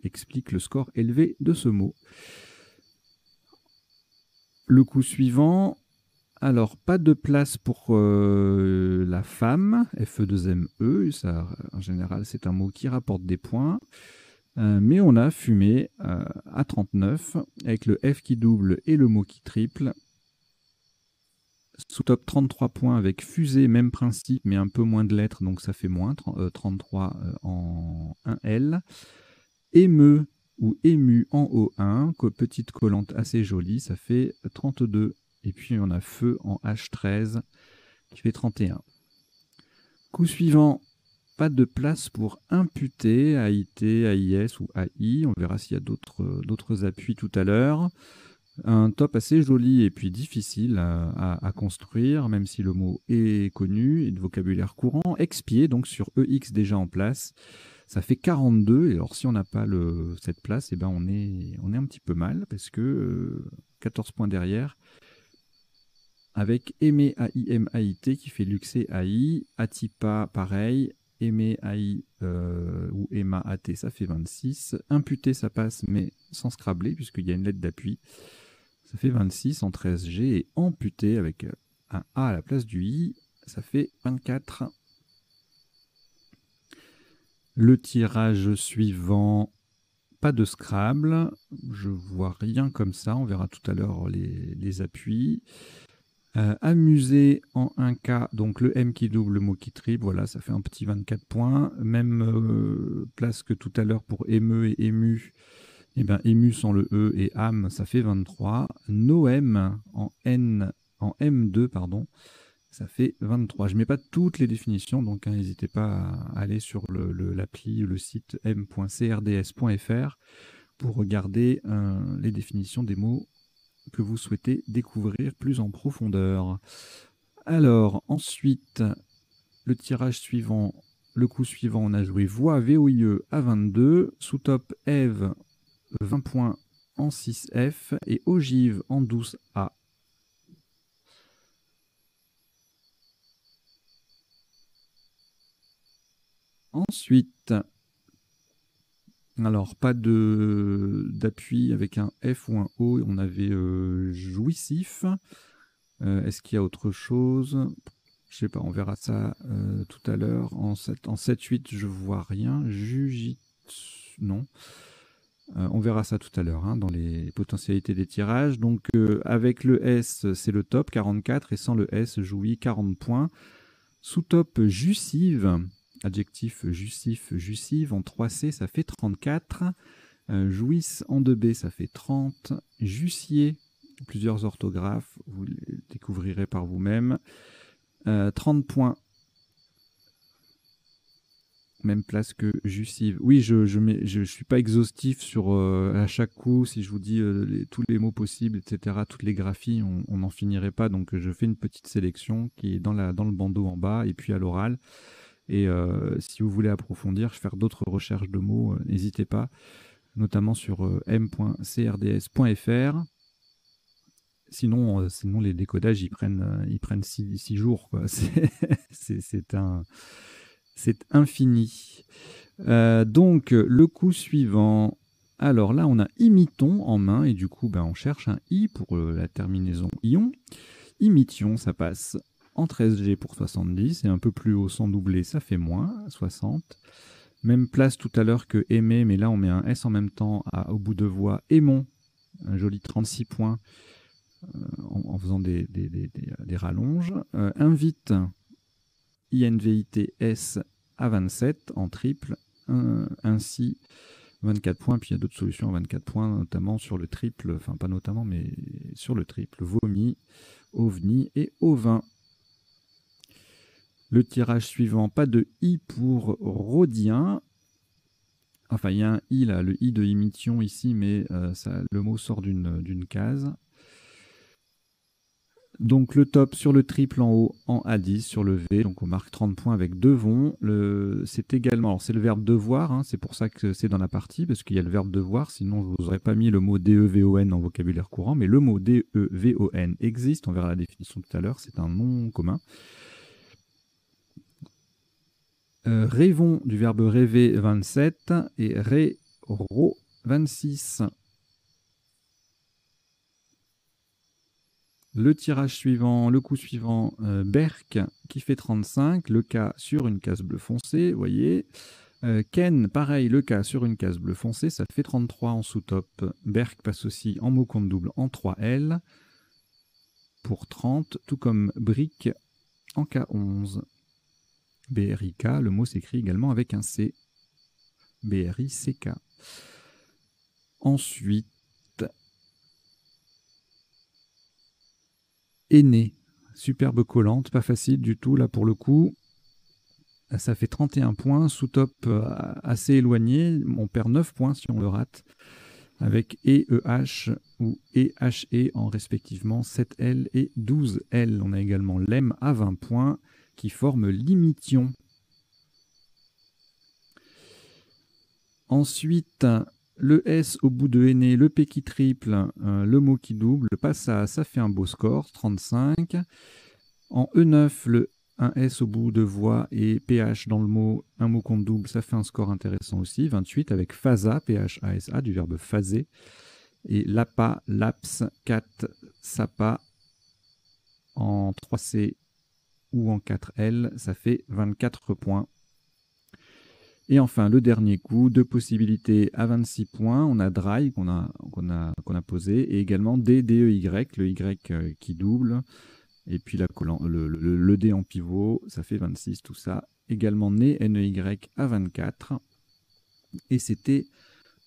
explique le score élevé de ce mot. Le coup suivant, alors pas de place pour la femme, FE2ME, ça en général c'est un mot qui rapporte des points. Mais on a fumé à 39 avec le F qui double et le mot qui triple. Sous top 33 points avec fusée, même principe, mais un peu moins de lettres, donc ça fait moins, 33 en 1L. Émeu ou ému en O1, petite collante assez jolie, ça fait 32. Et puis on a feu en H13 qui fait 31. Coup suivant, pas de place pour imputer, AIT, AIS ou AI. On verra s'il y a d'autres appuis tout à l'heure. Un top assez joli et puis difficile à construire, même si le mot est connu et de vocabulaire courant. Expier, donc sur EX déjà en place. Ça fait 42. Et alors si on n'a pas cette place, eh ben on est un petit peu mal parce que 14 points derrière. Avec Aimé AIM AIT qui fait luxé AI. Atipa pareil. Aimé AI ou Emma AT, ça fait 26. Imputé, ça passe, mais sans scrabler, puisqu'il y a une lettre d'appui. Ça fait 26 en 13G. Et amputé, avec un A à la place du I, ça fait 24. Le tirage suivant, pas de Scrabble. Je vois rien comme ça. On verra tout à l'heure les appuis. Amuser en 1K, donc le M qui double, le mot qui triple, voilà, ça fait un petit 24 points. Même place que tout à l'heure pour émeu et ému. Et bien ému sans le E et âme, ça fait 23. Noem en M2, pardon, ça fait 23. Je ne mets pas toutes les définitions, donc n'hésitez pas à aller sur l'appli, le site m.crds.fr pour regarder les définitions des mots que vous souhaitez découvrir plus en profondeur. Alors, ensuite, le tirage suivant, le coup suivant, on a joué voix VOIE à 22, sous top Eve 20 points en 6F et ogive en 12A. Ensuite, alors pas d'appui avec un F ou un O, on avait jouissif. Est-ce qu'il y a autre chose? Je sais pas, on verra ça tout à l'heure. En 7-8, je vois rien. Jujitsu, non. On verra ça tout à l'heure dans les potentialités des tirages. Donc avec le S, c'est le top, 44, et sans le S, jouit, 40 points. Sous top, jussive, adjectif jussif, jussive, en 3C, ça fait 34. Jouisse en 2B, ça fait 30. Jussier, plusieurs orthographes, vous les découvrirez par vous-même. 30 points. Même place que jussive. Oui, je suis pas exhaustif sur à chaque coup, si je vous dis tous les mots possibles, etc., toutes les graphies, on n'en finirait pas. Donc je fais une petite sélection qui est dans le bandeau en bas et puis à l'oral. Et si vous voulez approfondir, faire d'autres recherches de mots, n'hésitez pas, notamment sur m.crds.fr. Sinon, les décodages, ils prennent 6 jours, quoi. C'est infini. Donc, le coup suivant. Alors là, on a imiton en main, et du coup, on cherche un i pour la terminaison ion. Imition, ça passe en 13G pour 70, et un peu plus haut sans doubler, ça fait moins, 60. Même place tout à l'heure que aimer, mais là, on met un S en même temps au bout de voix. Aimon, un joli 36 points en faisant des rallonges. Invite, INVITS à 27 en triple, ainsi 24 points, puis il y a d'autres solutions à 24 points, notamment sur le triple, enfin pas notamment, mais sur le triple, vomi, ovni et ovin. Le tirage suivant, pas de I pour Rodien. Enfin, il y a un I là, le I de imition ici, mais le mot sort d'une case. Donc le top sur le triple en haut en A10 sur le V, donc on marque 30 points avec devons. C'est également, alors c'est le verbe devoir, hein, c'est pour ça que c'est dans la partie, parce qu'il y a le verbe devoir, sinon je vous aurais pas mis le mot DEVON en vocabulaire courant, mais le mot DEVON existe, on verra la définition tout à l'heure, c'est un nom commun. Rêvons du verbe rêver 27 et réro 26. Le tirage suivant, le coup suivant, Berk qui fait 35, le K sur une case bleu foncé, vous voyez. Ken, pareil, le K sur une case bleu foncé, ça fait 33 en sous-top. Berk passe aussi en mot compte double en 3L pour 30, tout comme Brick en K11. BRIK, le mot s'écrit également avec un C. BRICK. Ensuite, Aîné, superbe collante, pas facile du tout là pour le coup. Ça fait 31 points, sous-top assez éloigné, on perd 9 points si on le rate, avec EEH ou EHE en respectivement 7L et 12L. On a également l'M à 20 points qui forme l'imition. Ensuite, le S au bout de aîné, le P qui triple, le mot qui double, ça fait un beau score, 35. En E9, un S au bout de voix et PH dans le mot, un mot compte double, ça fait un score intéressant aussi, 28, avec phasa, PHASA, du verbe phaser, et lapa, laps, cat, sapa, en 3C ou en 4L, ça fait 24 points. Et enfin, le dernier coup, deux possibilités à 26 points. On a dry qu'on a posé, et également D, D, E, Y, le Y qui double, et puis le D en pivot, ça fait 26, tout ça. Également né, NEY à 24. Et c'était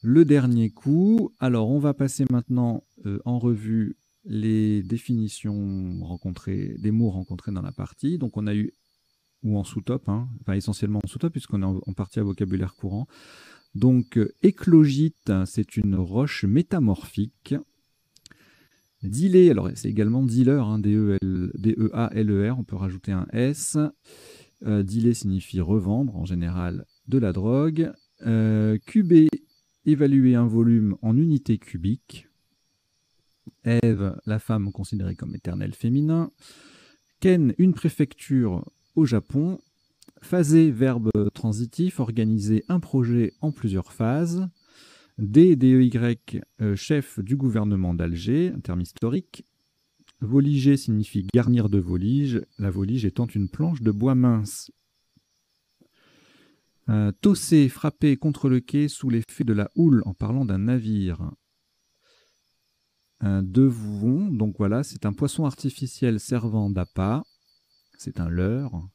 le dernier coup. Alors, on va passer maintenant en revue les définitions rencontrées, des mots rencontrés dans la partie. Donc, on a eu, ou en sous-top, hein, enfin essentiellement en sous-top, puisqu'on est en partie à vocabulaire courant. Donc, éclogite, c'est une roche métamorphique. Dealer, alors c'est également dealer, hein, D-E-A-L-E-R, on peut rajouter un S. Dealer signifie revendre, en général, de la drogue. Cuber, évaluer un volume en unités cubiques. Ève, la femme considérée comme éternel féminin. Ken, une préfecture au Japon. Phaser, verbe transitif, organiser un projet en plusieurs phases. D-E-Y, chef du gouvernement d'Alger, un terme historique. Voliger signifie garnir de volige, la volige étant une planche de bois mince. Tosser, frapper contre le quai sous l'effet de la houle, en parlant d'un navire. Devon, donc voilà, c'est un poisson artificiel servant d'appât, c'est un leurre.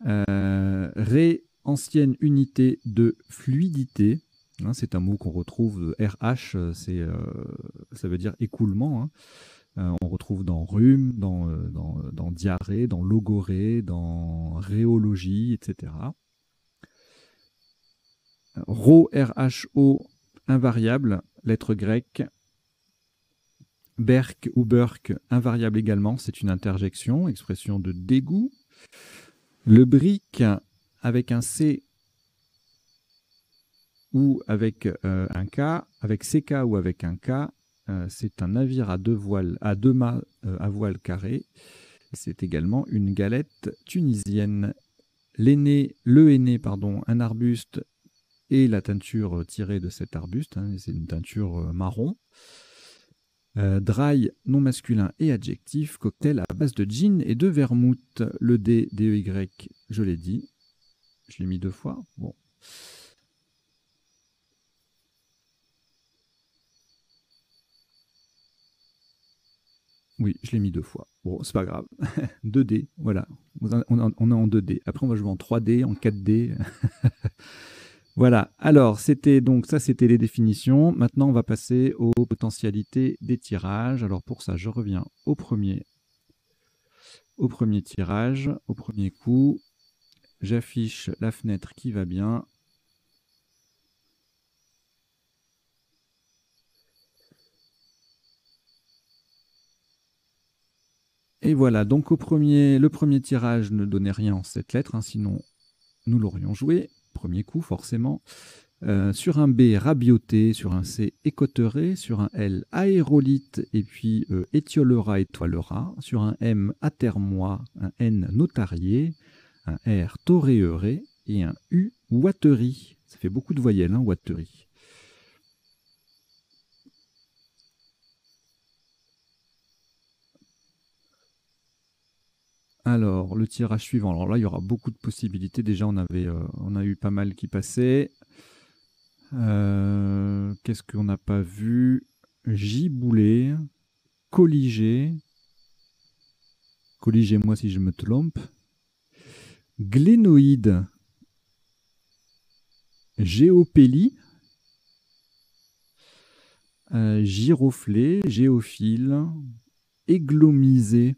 Ré, ancienne unité de fluidité, hein, c'est un mot qu'on retrouve, RH, ça veut dire écoulement, hein. On retrouve dans rhume, dans diarrhée, dans logorée, dans rhéologie, etc. Rho, R-H-O, invariable, lettre grecque. Berk ou Burk, invariable également, c'est une interjection, expression de dégoût. Le brick, avec un C ou avec un K, avec CK ou avec un K, c'est un navire à deux mâts à voile carré. C'est également une galette tunisienne. Le henné, un arbuste et la teinture tirée de cet arbuste, hein, c'est une teinture marron. Dry, nom masculin et adjectif, cocktail à base de gin et de vermouth. Le D, D-E-Y, je l'ai dit. Je l'ai mis 2 fois. Bon. Oui, je l'ai mis 2 fois. Bon, c'est pas grave. 2D, voilà. On est en 2D. Après, on va jouer en 3D, en 4D. Voilà. Alors, c'était les définitions. Maintenant, on va passer aux potentialités des tirages. Alors, pour ça, je reviens au premier tirage, au premier coup. J'affiche la fenêtre qui va bien. Et voilà, donc le premier tirage ne donnait rien en 7 lettres, hein, sinon nous l'aurions joué, premier coup forcément. Sur un B, rabioté, sur un C, écotteré, sur un L, aérolite, et puis étiolera, étoilera, sur un M, atermois, un N, notarié, un R, toréeré, et un U, ouaterie. Ça fait beaucoup de voyelles, hein, ouaterie. Alors, le tirage suivant. Alors là, il y aura beaucoup de possibilités. Déjà, on a eu pas mal qui passaient. Qu'est-ce qu'on n'a pas vu? Giboulé, colligé. Corrigez-moi si je me trompe. Glénoïde. Géopélie. Giroflée, géophile. Églomisé.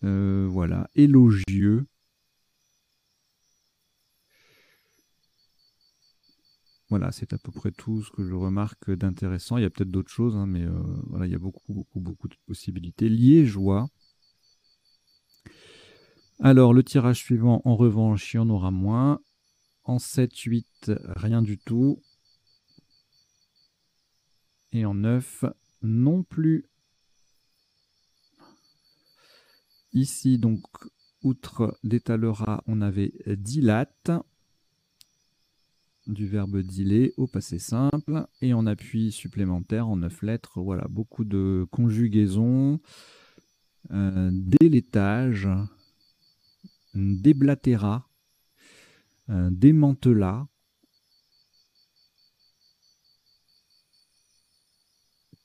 Voilà, élogieux. Voilà, c'est à peu près tout ce que je remarque d'intéressant. Il y a peut-être d'autres choses, hein, mais voilà, il y a beaucoup de possibilités. Liégeois. Alors, le tirage suivant, en revanche, il y en aura moins. En 7, 8, rien du tout. Et en 9, non plus. Ici, donc, outre d'étalera, on avait dilate, du verbe diler au passé simple, et en appui supplémentaire en 9 lettres, voilà, beaucoup de conjugaisons, délétage, déblatéra, démantela,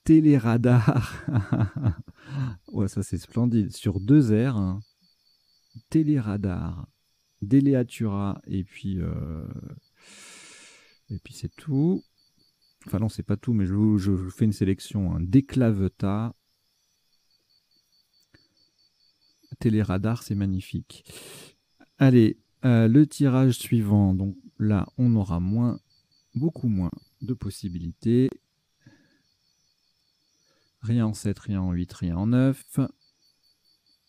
téléradar, ouais, ça c'est splendide, sur 2 R, hein. Téléradar, déléatura, et puis c'est tout. Enfin non, c'est pas tout, mais je fais une sélection, hein. Déclaveta, téléradar, c'est magnifique. Allez, le tirage suivant, donc là, on aura beaucoup moins de possibilités. Rien en 7, rien en 8, rien en 9.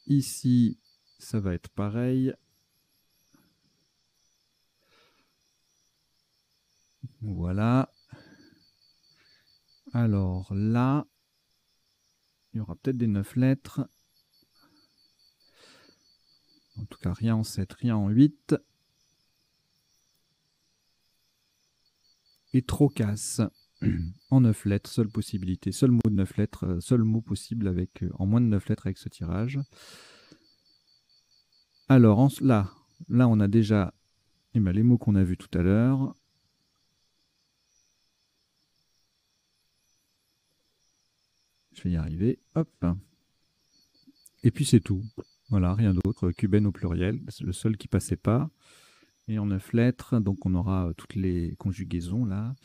Ici, ça va être pareil. Voilà. Alors là, il y aura peut-être des 9 lettres. En tout cas, rien en 7, rien en 8. Et trocasse. En 9 lettres, seule possibilité, seul mot de 9 lettres, seul mot possible en moins de 9 lettres avec ce tirage. Alors là, on a déjà les mots qu'on a vus tout à l'heure. Je vais y arriver. Hop. Et puis c'est tout. Voilà, rien d'autre. Cubaine au pluriel, c'est le seul qui passait pas. Et en 9 lettres, donc on aura toutes les conjugaisons là.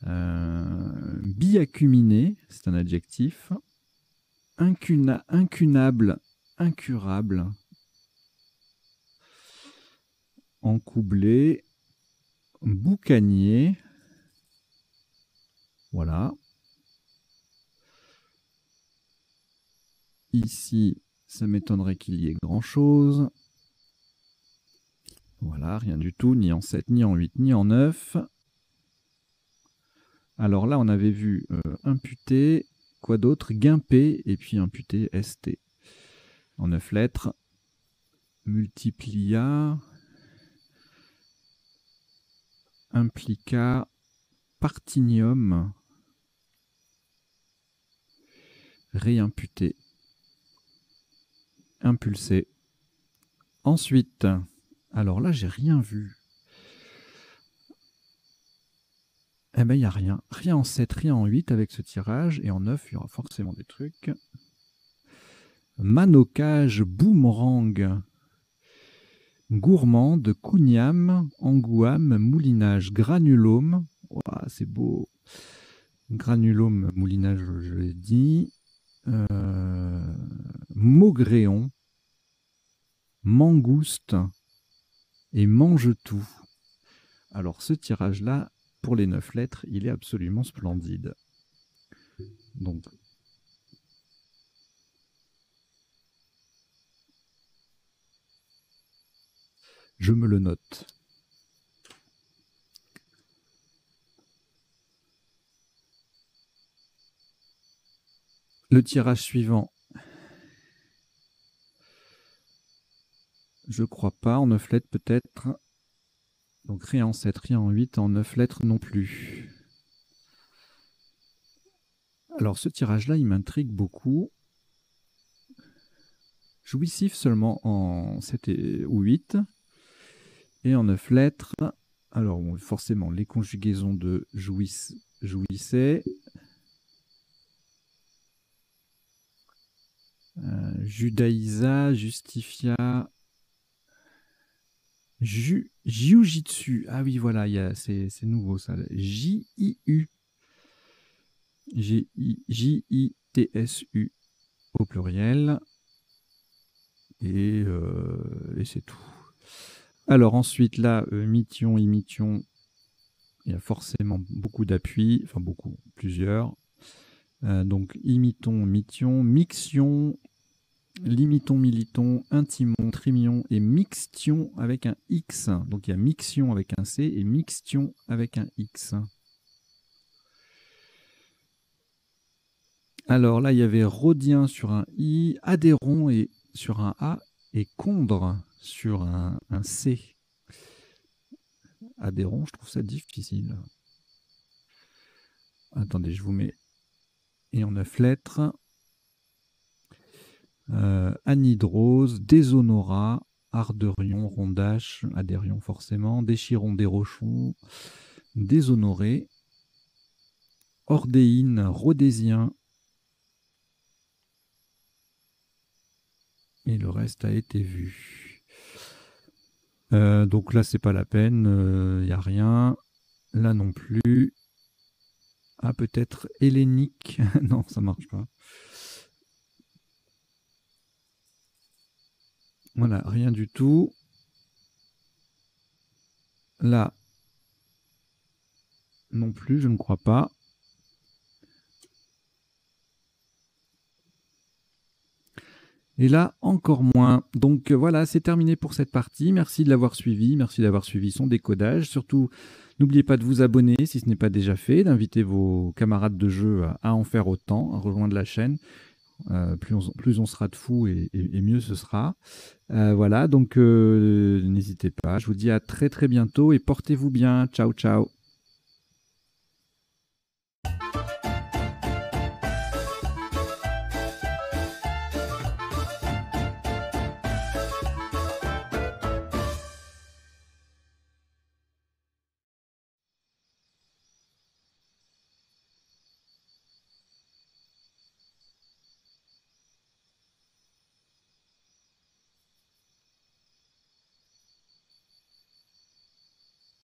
Biacuminé, c'est un adjectif. Incunable, incurable. Encoublé, boucanier. Voilà. Ici, ça m'étonnerait qu'il y ait grand-chose. Voilà, rien du tout, ni en 7, ni en 8, ni en 9. Alors là, on avait vu imputé, quoi d'autre? Guimper, et puis imputé, ST. En 9 lettres. Multiplia, implica, partinium, réimputé, impulsé. Ensuite, alors là, j'ai rien vu. Eh bien, il n'y a rien. Rien en 7, rien en 8 avec ce tirage. Et en 9, il y aura forcément des trucs. Manocage, boomerang. Gourmande, cougnam, angouam, moulinage, granulome. Wow, c'est beau. Granulome, moulinage, je l'ai dit. Maugréon, mangouste et mange-tout. Alors ce tirage-là, pour les 9 lettres, il est absolument splendide. Donc, Je me le note. Le tirage suivant. Je crois pas, en 9 lettres peut-être. Donc rien en 7, rien en 8, en 9 lettres non plus. Alors ce tirage-là, il m'intrigue beaucoup. Jouissif seulement en 7 ou 8. Et en 9 lettres, alors bon, forcément les conjugaisons de jouissait, judaïsa, justifia, jiu-jitsu. Ah oui, voilà, c'est nouveau ça. J-I-U. J-I-T-S-U au pluriel. Et c'est tout. Alors ensuite, là, mission, imition, il y a forcément beaucoup d'appuis, enfin beaucoup, plusieurs. Donc imitons, mission, mixion, limiton, militon, intimon, trimion et mixtion avec un X. Donc il y a mixion avec un C et mixtion avec un X. Alors là, il y avait rhodien sur un I, adhéron et sur un A et condre sur un C. Adhéron, je trouve ça difficile. Attendez, je vous mets. Et en 9 lettres. Anhydrose, déshonora, arderion, rondache, adhérion forcément, déchiron, dérochon, déshonoré, ordéine, rhodésien. Et le reste a été vu. Donc là, c'est pas la peine, il n'y a rien. Là non plus. Ah, peut-être hellénique. Non, ça marche pas. Voilà, rien du tout. Là, non plus, je ne crois pas. Et là, encore moins. Donc voilà, c'est terminé pour cette partie. Merci de l'avoir suivi. Merci d'avoir suivi son décodage. Surtout, n'oubliez pas de vous abonner si ce n'est pas déjà fait, d'inviter vos camarades de jeu à en faire autant, à rejoindre la chaîne. Plus on sera de fous et mieux ce sera. Voilà, donc n'hésitez pas. Je vous dis à très très bientôt et portez-vous bien. Ciao, ciao.